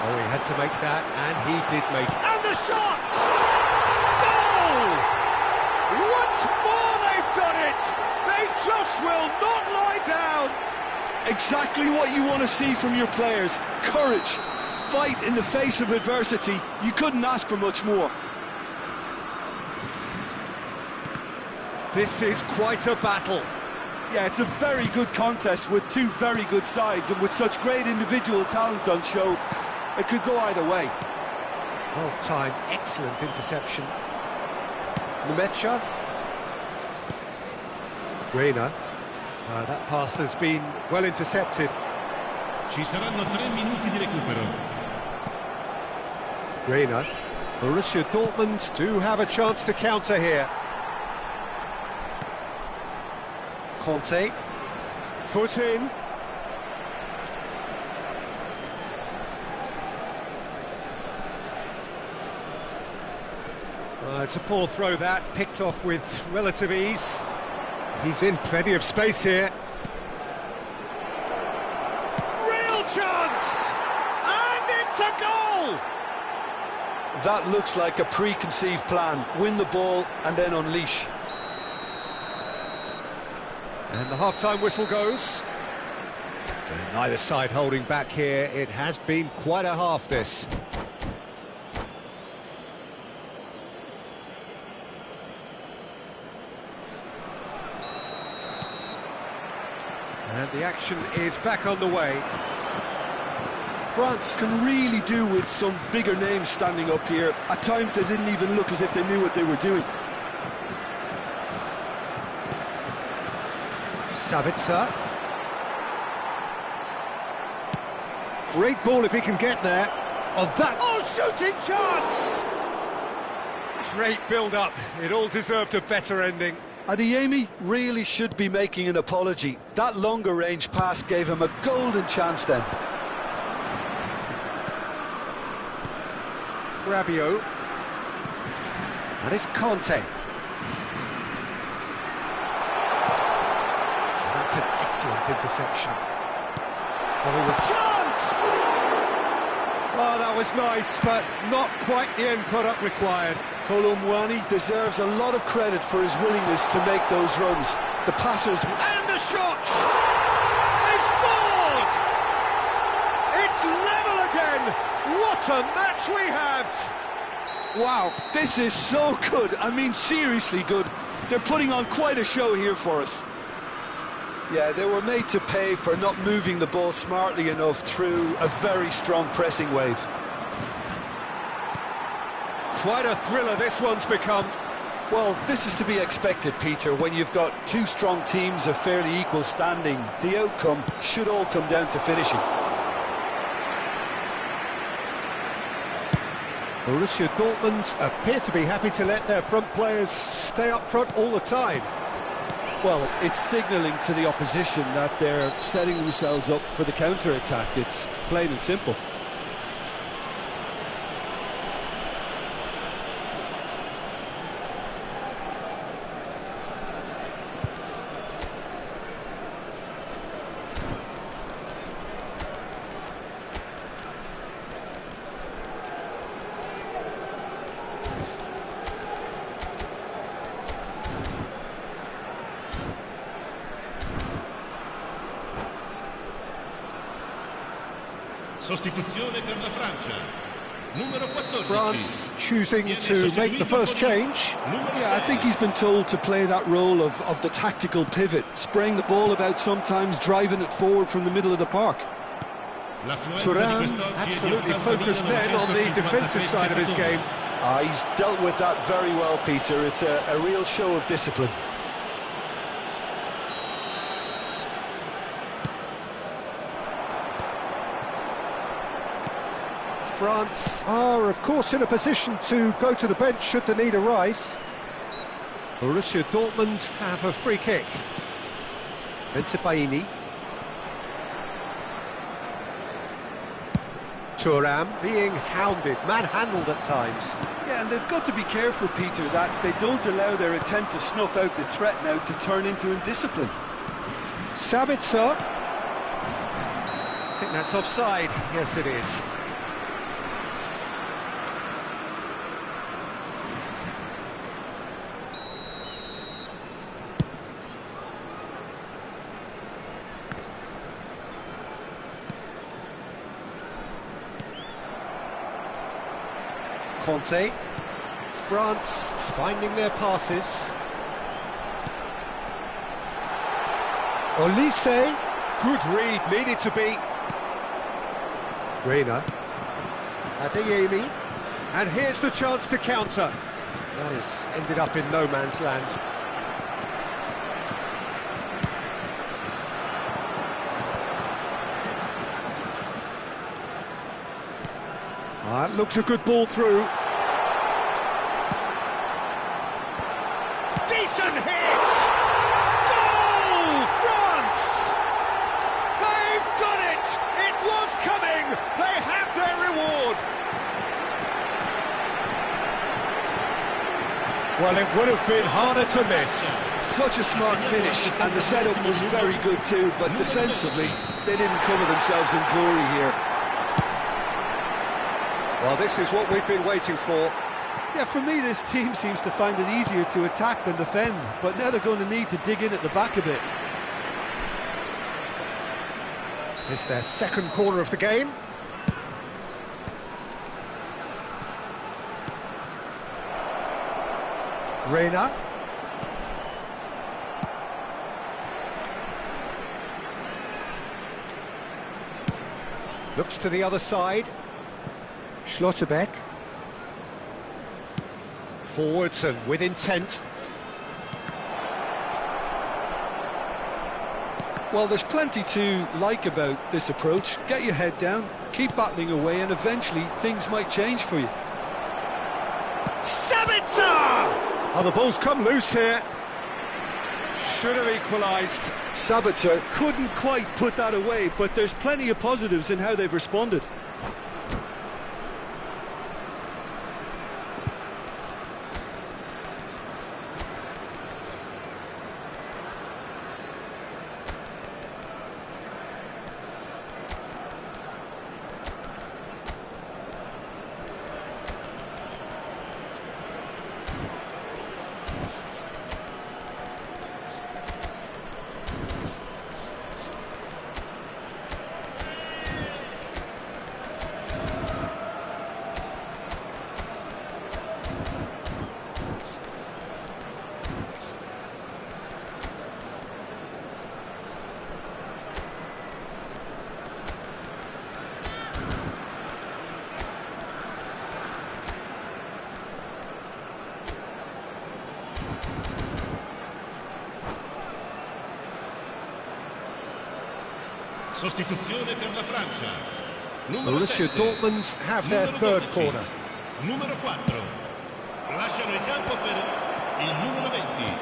Speaker 1: Oh, he had to make that, and he did make it. And the shot! Goal! Once more they've done it! They just will not lie down!
Speaker 2: Exactly what you want to see from your players. Courage, fight in the face of adversity. You couldn't ask for much more.
Speaker 1: This is quite a battle.
Speaker 5: Yeah, it's a very good contest with two very good sides, and with such great individual talent on show, it could go either way.
Speaker 1: Well timed, excellent interception. Numecha. Reina. That pass has been well intercepted.
Speaker 3: Ci saranno 3 minuti di recupero.
Speaker 1: Reina. Borussia Dortmund do have a chance to counter here. Conte. Foot in. It's a poor throw that, picked off with relative ease. He's in plenty of space here. Real chance! And it's a goal!
Speaker 2: That looks like a preconceived plan. Win the ball and then unleash.
Speaker 1: And the half-time whistle goes. And neither side holding back here. It has been quite a half, this. And the action is back on the way.
Speaker 2: France can really do with some bigger names standing up here. At times they didn't even look as if they knew what they were doing.
Speaker 1: Sabitzer. Great ball if he can get there. Oh, that... Oh, shooting chance! Great build-up. It all deserved a better ending.
Speaker 2: Adeyemi really should be making an apology. That longer range pass gave him a golden chance then.
Speaker 1: Rabiot. And it's Conte. That's an excellent interception. Oh, there was chance! Oh, that was nice, but not quite the end product required.
Speaker 2: Kolo Muani deserves a lot of credit for his willingness to make those runs. The passers...
Speaker 1: And the shot! They've scored! It's level again! What a match we have!
Speaker 2: Wow, this is so good. I mean, seriously good. They're putting on quite a show here for us. Yeah, they were made to pay for not moving the ball smartly enough through a very strong pressing wave.
Speaker 4: Quite a thriller this one's become.
Speaker 2: Well, this is to be expected, Peter. When you've got two strong teams of fairly equal standing, the outcome should all come down to finishing.
Speaker 1: Borussia Dortmund appear to be happy to let their front players stay up front all the time.
Speaker 2: Well, it's signalling to the opposition that they're setting themselves up for the counter-attack. It's plain and simple.
Speaker 3: Sostituzione per la Francia. Numero 14.
Speaker 1: France choosing to make the first change.
Speaker 2: Yeah, I think he's been told to play that role of the tactical pivot, spraying the ball about sometimes, driving it forward from the middle of the park.
Speaker 1: Thuram absolutely focused then on the defensive side of his game.
Speaker 2: He's dealt with that very well, Peter. It's a real show of discipline.
Speaker 1: France are, of course, in a position to go to the bench should the need arise. Borussia Dortmund have a free kick. Bensebaini. Thuram being hounded, manhandled at times.
Speaker 5: Yeah, and they've got to be careful, Peter, that they don't allow their attempt to snuff out the threat now to turn into indiscipline.
Speaker 1: Sabitzer. I think that's offside. Yes, it is. Conte. France finding their passes. Olise. Good read, needed to be. Reina. Adeyemi. And here's the chance to counter. That has ended up in no man's land. Looks a good ball through. Decent hit! Goal! France! They've done it! It was coming! They have their reward! Well, it would have been harder to miss.
Speaker 2: Such a smart finish, and the setup was very good too, but defensively, they didn't cover themselves in glory here.
Speaker 1: Well, this is what we've been waiting for.
Speaker 5: Yeah, for me, this team seems to find it easier to attack than defend, but now they're going to need to dig in at the back a bit.
Speaker 1: It's their second corner of the game. Reina. Looks to the other side. Schlotterbeck. Forwards and with intent.
Speaker 2: Well, there's plenty to like about this approach. Get your head down, keep battling away, and eventually things might change for you.
Speaker 1: Sabitzer! Oh, the ball's come loose here. Should have equalised.
Speaker 2: Sabitzer
Speaker 5: Couldn't quite put that away, but there's plenty of positives in how they've responded.
Speaker 3: Sostituzione per la Francia. Numero
Speaker 1: Borussia
Speaker 3: 7.
Speaker 1: Dortmund have their
Speaker 3: Numero
Speaker 1: third
Speaker 3: 12.
Speaker 1: corner.
Speaker 3: Numero 4. Lasciano il campo per il numero 20.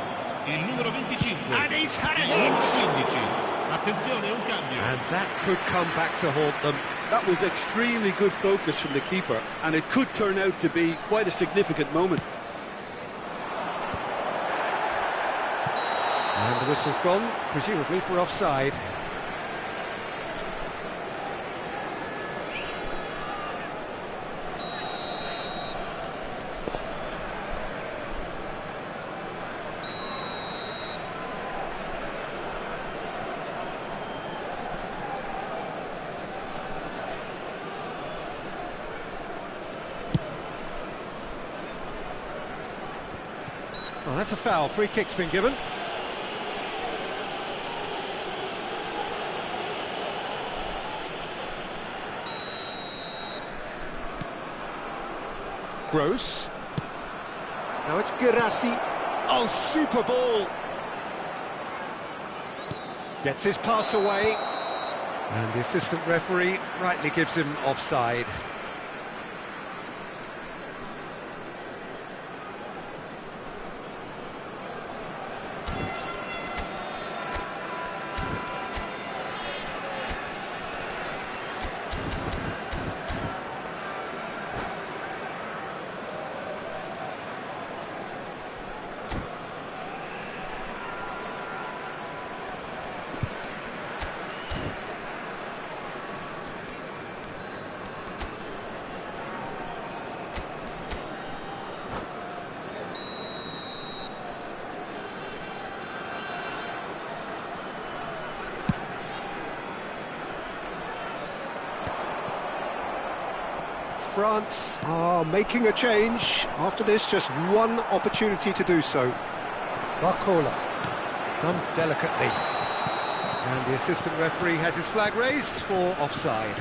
Speaker 3: Il numero 25.
Speaker 1: And he's had a
Speaker 3: Il numero
Speaker 1: hit!
Speaker 3: 15. Attenzione, un cambio.
Speaker 1: And that could come back to haunt them.
Speaker 5: That was extremely good focus from the keeper, and it could turn out to be quite a significant moment.
Speaker 1: And the whistle's gone, presumably for offside. Well, that's a foul. Free kick's been given. Gross. Now it's Girassi. Oh, super ball. Gets his pass away. And the assistant referee rightly gives him offside. France are making a change. After this, just one opportunity to do so. Barcola, done delicately. And the assistant referee has his flag raised for offside.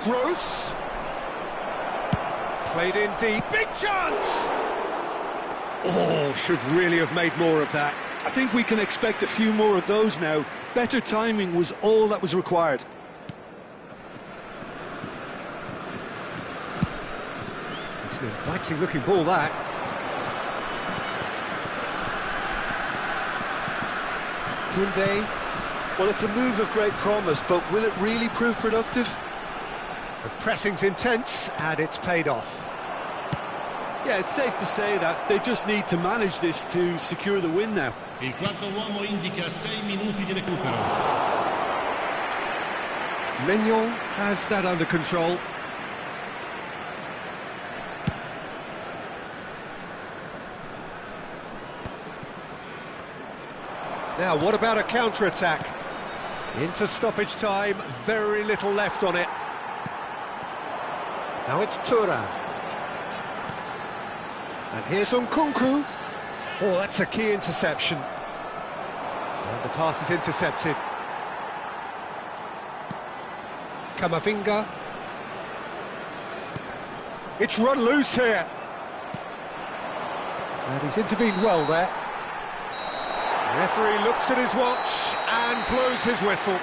Speaker 1: Gross. Played in deep. Big chance! Oh, should really have made more of that.
Speaker 5: I think we can expect a few more of those now. Better timing was all that was required.
Speaker 1: It's an inviting looking ball, that. Koundé.
Speaker 5: Well, it's a move of great promise, but will it really prove productive?
Speaker 1: The pressing's intense, and it's paid off.
Speaker 5: Yeah, it's safe to say that they just need to manage this to secure the win now.
Speaker 3: Il quarto uomo indica 6 minuti di recupero.
Speaker 1: Mignon has that under control. Now, what about a counter-attack? Into stoppage time, very little left on it. Now it's Thuram. And here's Nkunku. Oh, that's a key interception. And the pass is intercepted. Camavinga. It's run loose here. And he's intervened well there. The referee looks at his watch and blows his whistle.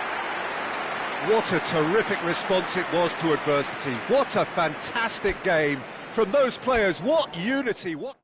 Speaker 1: What a terrific response it was to adversity. What a fantastic game from those players. What unity, what...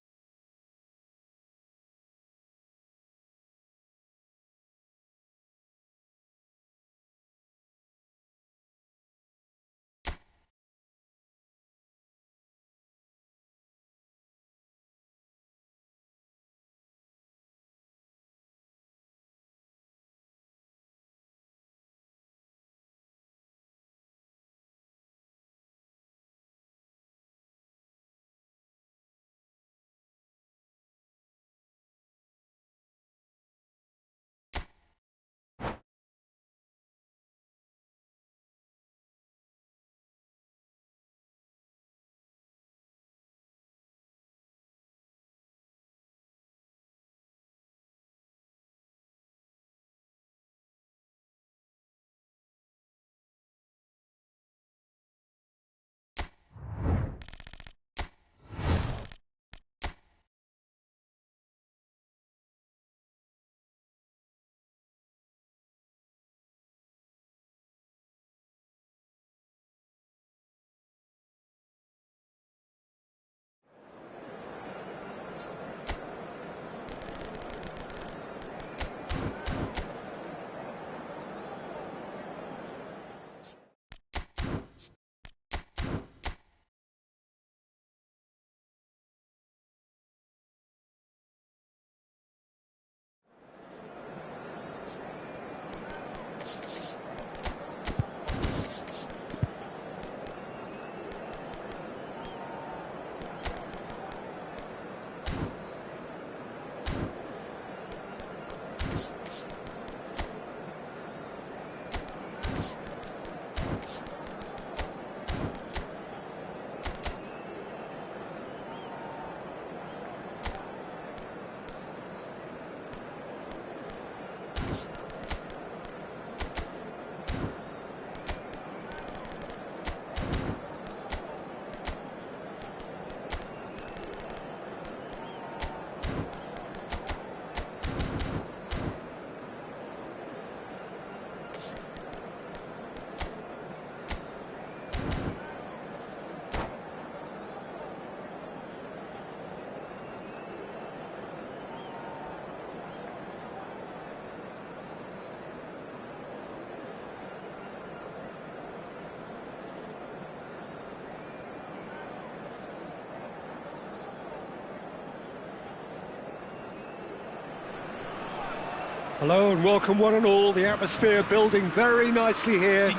Speaker 1: Hello and welcome one and all. The atmosphere building very nicely here.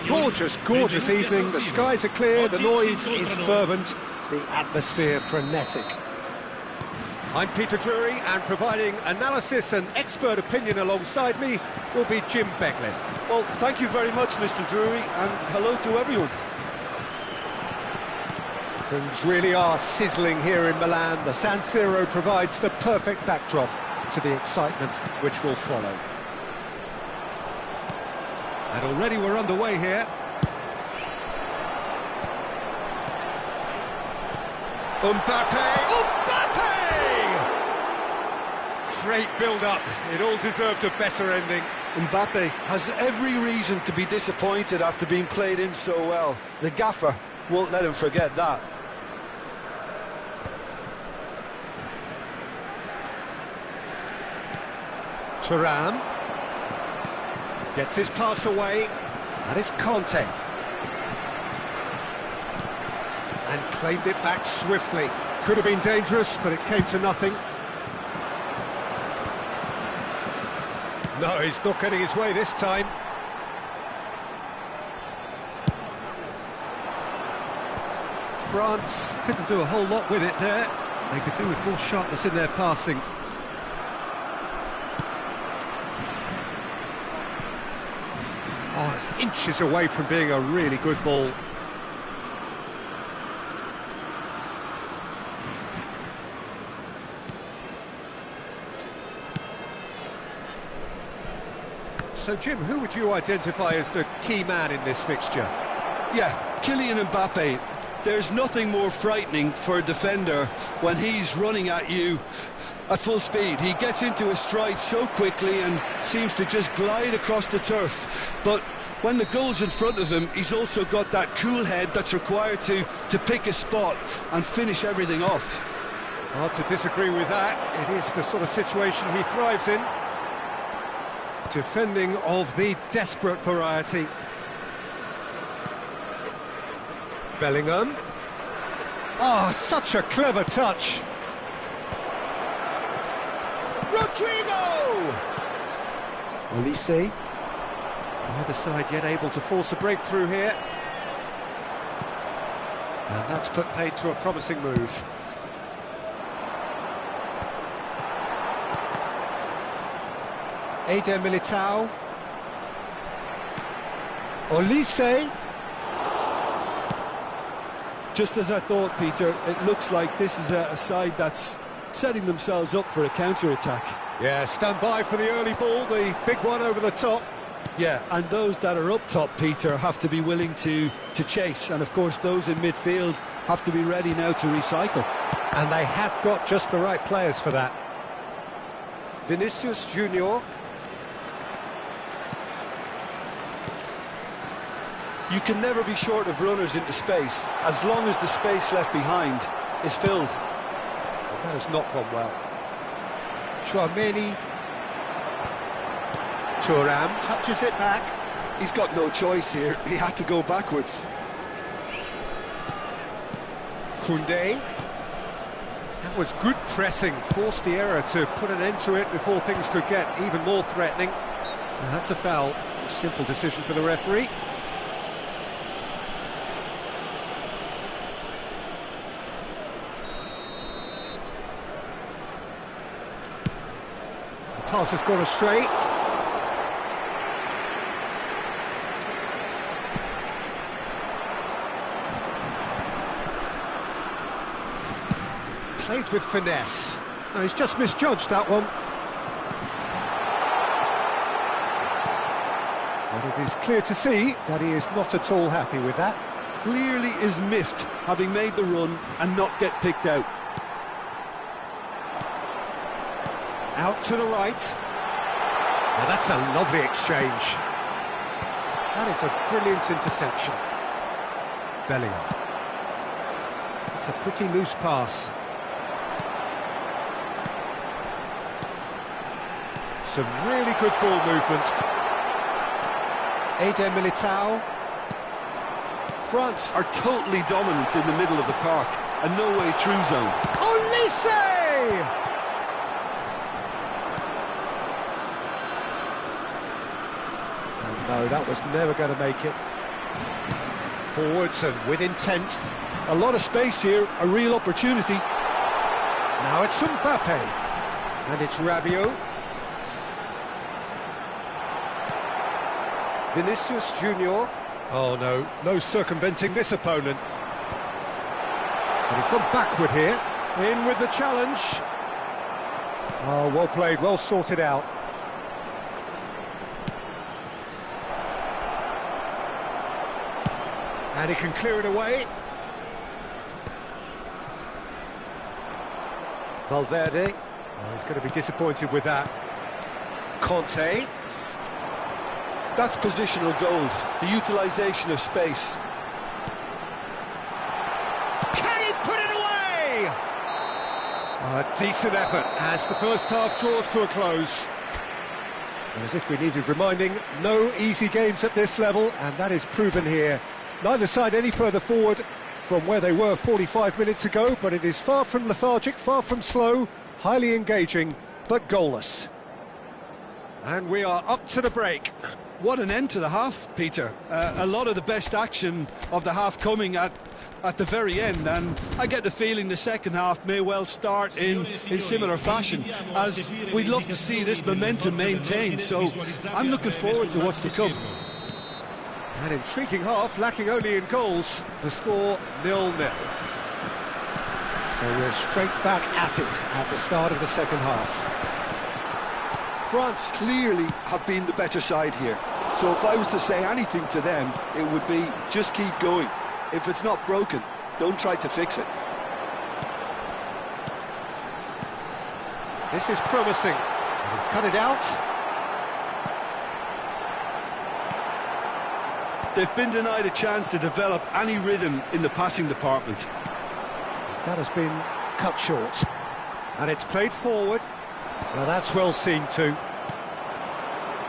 Speaker 1: Gorgeous, gorgeous evening. The skies are clear, the noise is fervent, the atmosphere frenetic. I'm Peter Drury, and providing analysis and expert opinion alongside me will be Jim Beglin.
Speaker 5: Well, thank you very much, Mr. Drury, and hello to everyone.
Speaker 1: Things really are sizzling here in Milan. The San Siro provides the perfect backdrop to the excitement which will follow. And already we're underway here. Mbappe! Great build-up. It all deserved a better ending.
Speaker 5: Mbappe has every reason to be disappointed after being played in so well. The gaffer won't let him forget that.
Speaker 1: Thuram gets his pass away. That is Conte. And claimed it back swiftly. Could have been dangerous, but it came to nothing. No, he's not getting his way this time. France couldn't do a whole lot with it there. They could do with more sharpness in their passing. Oh, it's inches away from being a really good ball. So, Jim, who would you identify as the key man in this fixture?
Speaker 2: Yeah, Kylian Mbappe. There's nothing more frightening for a defender when he's running at you at full speed. He gets into a stride so quickly and seems to just glide across the turf. But when the goal's in front of him, he's also got that cool head that's required to pick a spot and finish everything off.
Speaker 1: Hard to disagree with that. It is the sort of situation he thrives in. Defending of the desperate variety. Bellingham. Oh, such a clever touch. Rodrigo! Olise. Neither side yet able to force a breakthrough here. And that's put paid to a promising move. Eder Militao. Olise.
Speaker 5: Just as I thought, Peter, it looks like this is a side that's setting themselves up for a counter-attack.
Speaker 1: Yeah, stand by for the early ball, the big one over the top.
Speaker 5: Yeah, and those that are up top, Peter, have to be willing to chase. And, of course, those in midfield have to be ready now to recycle.
Speaker 1: And they have got just the right players for that. Vinicius Junior.
Speaker 5: You can never be short of runners into space, as long as the space left behind is filled.
Speaker 1: Well, that has not gone well. Chouameni. Thuram touches it back.
Speaker 2: He's got no choice here. He had to go backwards.
Speaker 1: Koundé. That was good pressing. Forced the error to put an end to it before things could get even more threatening. And that's a foul. A simple decision for the referee. pass has gone astray. Played with finesse. No, he's just misjudged that one. But it is clear to see that he is not at all happy with that.
Speaker 2: Clearly is miffed, having made the run and not get picked out.
Speaker 1: Out to the right. Now that's a lovely exchange. That is a brilliant interception. Bellingham. It's a pretty loose pass. Some really good ball movement. Eder Militao.
Speaker 2: France are totally dominant in the middle of the park, a no-way through zone.
Speaker 1: Olise! No, that was never going to make it. Forwards and with intent.
Speaker 2: A lot of space here, a real opportunity.
Speaker 1: Now it's Mbappe. And it's Rabiot. Vinicius Junior. Oh no, no circumventing this opponent. But he's gone backward here. In with the challenge. Oh, well played, well sorted out. And he can clear it away. Valverde. Oh, he's going to be disappointed with that. Conte.
Speaker 2: That's positional gold, the utilisation of space.
Speaker 1: Can he put it away? A decent effort as the first half draws to a close. As if we needed reminding, no easy games at this level, and that is proven here. Neither side any further forward from where they were 45 minutes ago, but it is far from lethargic, far from slow, highly engaging, but goalless. And we are up to the break.
Speaker 2: What an end to the half, Peter. A lot of the best action of the half coming at the very end, and I get the feeling the second half may well start in similar fashion, as we'd love to see this momentum maintained, so I'm looking forward to what's to come.
Speaker 1: An intriguing half, lacking only in goals. The score 0-0. So we're straight back at it at the start of the second half.
Speaker 2: France clearly have been the better side here, so if I was to say anything to them, it would be just keep going. If it's not broken, don't try to fix it.
Speaker 1: This is promising. He's cut it out.
Speaker 2: They've been denied a chance to develop any rhythm in the passing department.
Speaker 1: That has been cut short. And it's played forward. Well, that's well seen too.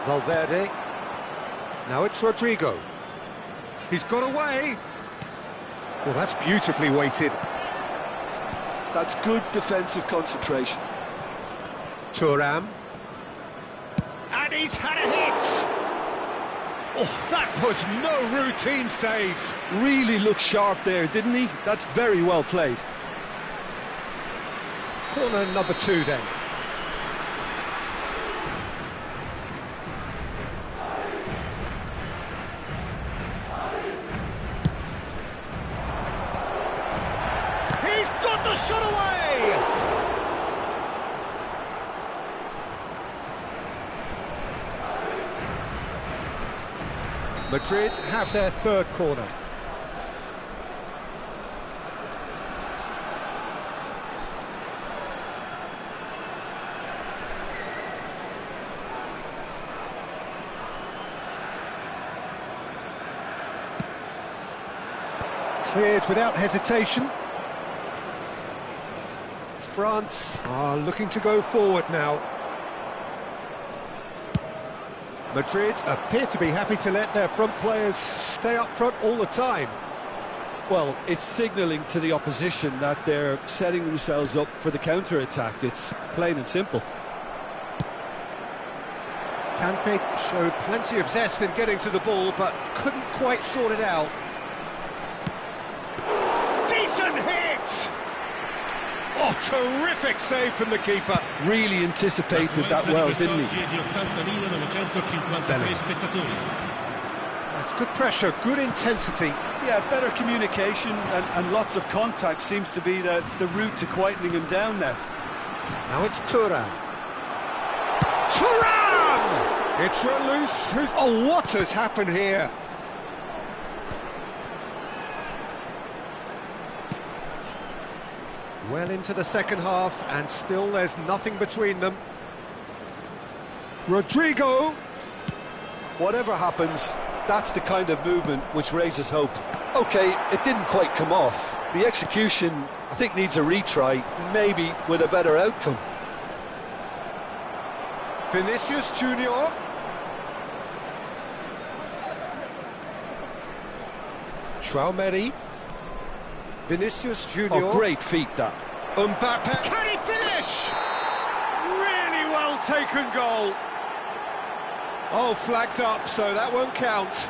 Speaker 1: Valverde. Now it's Rodrigo. He's got away. Well, that's beautifully weighted.
Speaker 2: That's good defensive concentration.
Speaker 1: Thuram. And he's had a hit. Oh, that was no routine save.
Speaker 2: Really looked sharp there, didn't he? That's very well played.
Speaker 1: Corner number 2 then. He's got the shot away! Madrid have their third corner. Cleared without hesitation. France are looking to go forward now. Madrid appear to be happy to let their front players stay up front all the time.
Speaker 2: Well, it's signalling to the opposition that they're setting themselves up for the counter-attack. It's plain and simple.
Speaker 1: Kante showed plenty of zest in getting to the ball, but couldn't quite sort it out. Decent hit! Oh,
Speaker 4: Oh, terrific save from the keeper.
Speaker 5: Really anticipated that well, didn't he?
Speaker 1: That's good pressure, good intensity.
Speaker 5: Yeah, better communication and lots of contact seems to be the route to quietening him down now.
Speaker 1: Now it's Thuram.
Speaker 4: Thuram! It's run loose.
Speaker 1: Oh, what has happened here? Well into the second half, and still there's nothing between them. Rodrigo!
Speaker 2: Whatever happens, that's the kind of movement which raises hope. OK, it didn't quite come off. The execution, I think, needs a retry, maybe with a better outcome.
Speaker 1: Vinicius Junior. Traoré. Vinicius Junior.
Speaker 2: Oh, great feat, that.
Speaker 1: Mbappe.
Speaker 4: Can he finish? Really well taken goal.
Speaker 1: Oh, flags up, so that won't count.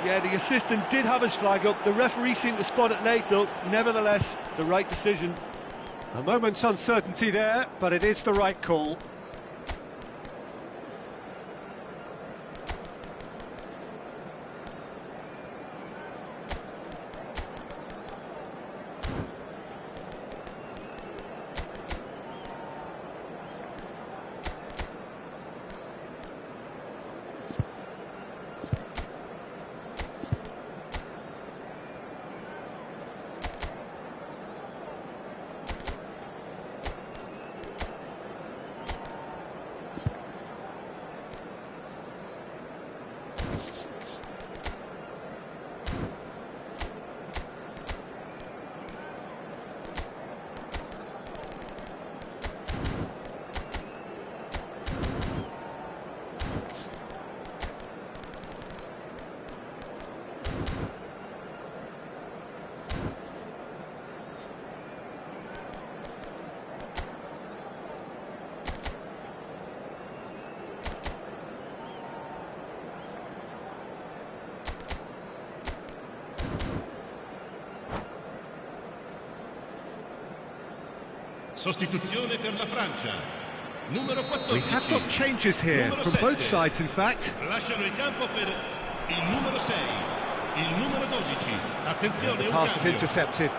Speaker 5: Yeah, the assistant did have his flag up. The referee seemed to spot it late, though. Nevertheless, the right decision.
Speaker 1: A moment's uncertainty there, but it is the right call.
Speaker 3: Sostituzione per la Francia. Numero 14.
Speaker 1: We have got changes here
Speaker 3: Numero
Speaker 1: from
Speaker 3: 7.
Speaker 1: both sides, in fact.
Speaker 3: Lasciano il campo per il numero 6, il numero 12. Attenzione,
Speaker 1: The
Speaker 3: un
Speaker 1: pass is
Speaker 3: cambio.
Speaker 1: intercepted.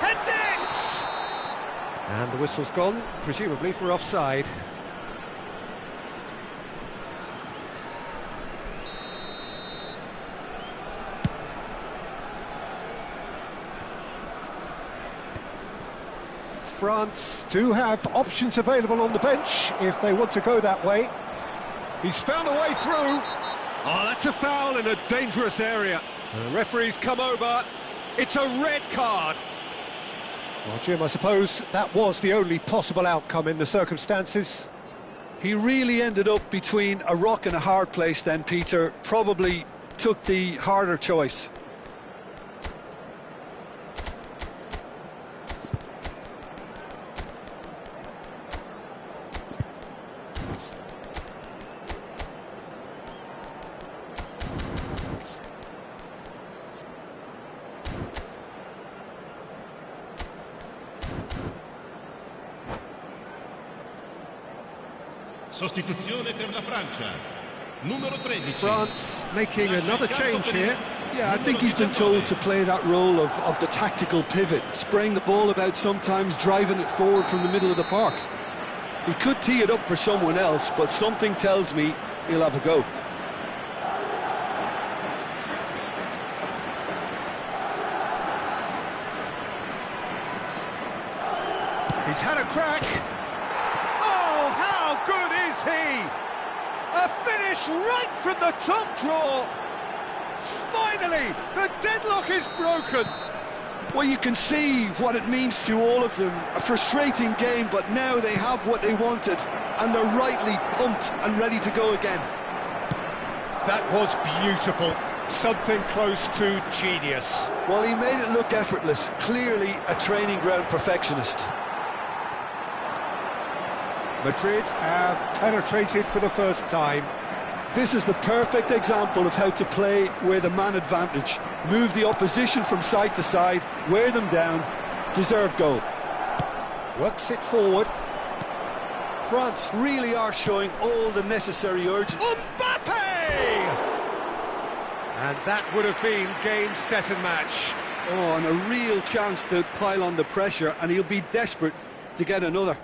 Speaker 4: Heads it!
Speaker 1: And the whistle's gone, presumably for offside. France do have options available on the bench if they want to go that way.
Speaker 4: He's found a way through. Oh, that's a foul in a dangerous area. And the referee's come over. It's a red card.
Speaker 1: Well, Jim, I suppose that was the only possible outcome in the circumstances.
Speaker 5: He really ended up between a rock and a hard place then, Peter. Probably took the harder choice.
Speaker 3: Sostituzione per la Francia. Numero 13.
Speaker 1: France making another change here.
Speaker 5: Yeah, I think he's been told to play that role of the tactical pivot, spraying the ball about sometimes, driving it forward from the middle of the park. He could tee it up for someone else, but something tells me he'll have a go.
Speaker 4: He's had a crack. Oh, how good is he? A finish right from the top draw. Finally, the deadlock is broken.
Speaker 5: Well, you can see what it means to all of them. A frustrating game, but now they have what they wanted, and they're rightly pumped and ready to go again.
Speaker 1: That was beautiful. Something close to genius.
Speaker 2: Well, he made it look effortless. Clearly a training ground perfectionist.
Speaker 1: Madrid have penetrated for the first time.
Speaker 2: This is the perfect example of how to play with a man advantage. Move the opposition from side to side, wear them down, deserve goal.
Speaker 1: Works it forward.
Speaker 2: France really are showing all the necessary urgency.
Speaker 1: Mbappe! And that would have been game, set and match.
Speaker 2: Oh, and a real chance to pile on the pressure, and he'll be desperate to get another.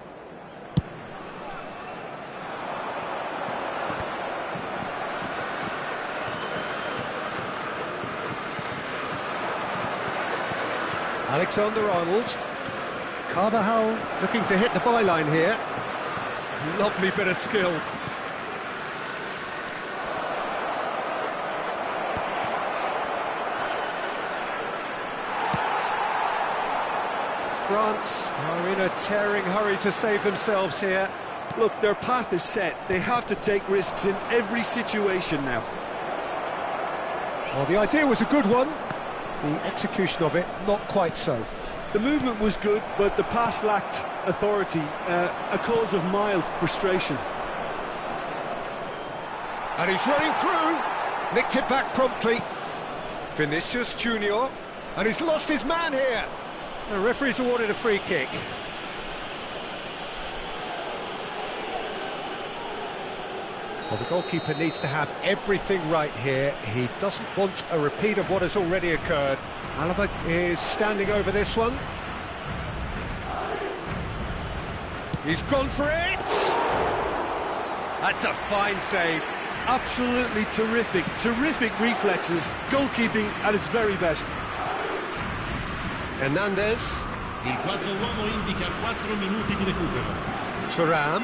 Speaker 1: Alexander-Arnold. Carvajal looking to hit the byline here. Lovely bit of skill. France are in a tearing hurry to save themselves here.
Speaker 2: Look, their path is set. They have to take risks in every situation now.
Speaker 1: Well, the idea was a good one. The execution of it, not quite so.
Speaker 2: The movement was good, but the pass lacked authority, a cause of mild frustration.
Speaker 1: And he's running through. Nicked it back promptly. Vinicius Junior. And he's lost his man here. The referee's awarded a free kick. Well, the goalkeeper needs to have everything right here. He doesn't want a repeat of what has already occurred. Alaba is standing over this one. He's gone for it! That's a fine save.
Speaker 2: Absolutely terrific, terrific reflexes. Goalkeeping at its very best.
Speaker 1: Hernandez.
Speaker 3: Il quarto uomo indica 4 minuti di recupero.
Speaker 1: Thuram.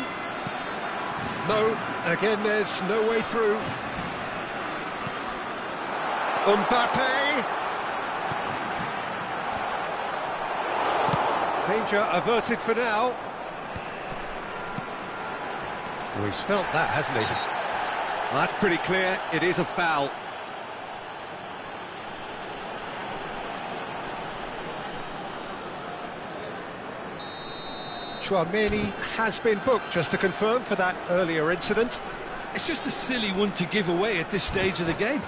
Speaker 1: No, again there's no way through. Mbappe. Danger averted for now. Well, he's felt that, hasn't he? Well, that's pretty clear. It is a foul. Chouameni has been booked, just to confirm, for that earlier incident.
Speaker 2: It's just a silly one to give away at this stage of the game.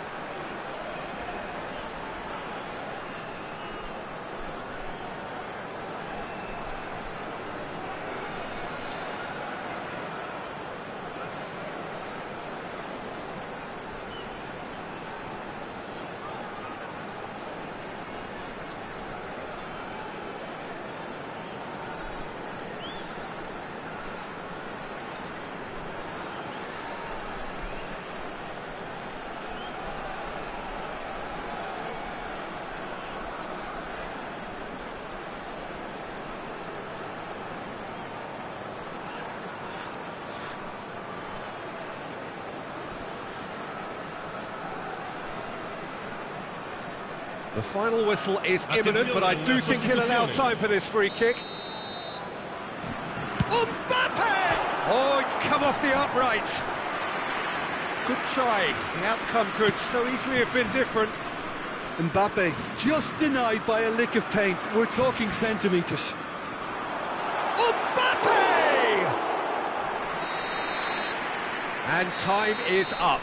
Speaker 1: The final whistle is imminent, but I do think he'll allow time for this free kick. Mbappe! Oh, it's come off the upright. Good try. The outcome could so easily have been different.
Speaker 2: Mbappe just denied by a lick of paint. We're talking centimetres.
Speaker 1: Mbappe! And time is up.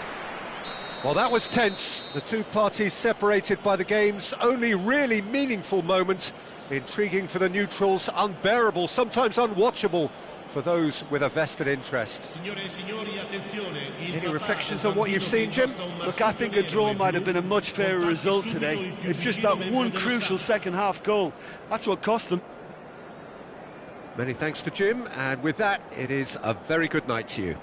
Speaker 1: Well, that was tense. The two parties separated by the game's only really meaningful moment. Intriguing for the neutrals, unbearable, sometimes unwatchable for those with a vested interest. Any reflections on what you've seen, Jim?
Speaker 5: Look, I think a draw might have been a much fairer result today. It's just that one crucial second-half goal. That's what cost them.
Speaker 1: Many thanks to Jim, and with that, it is a very good night to you.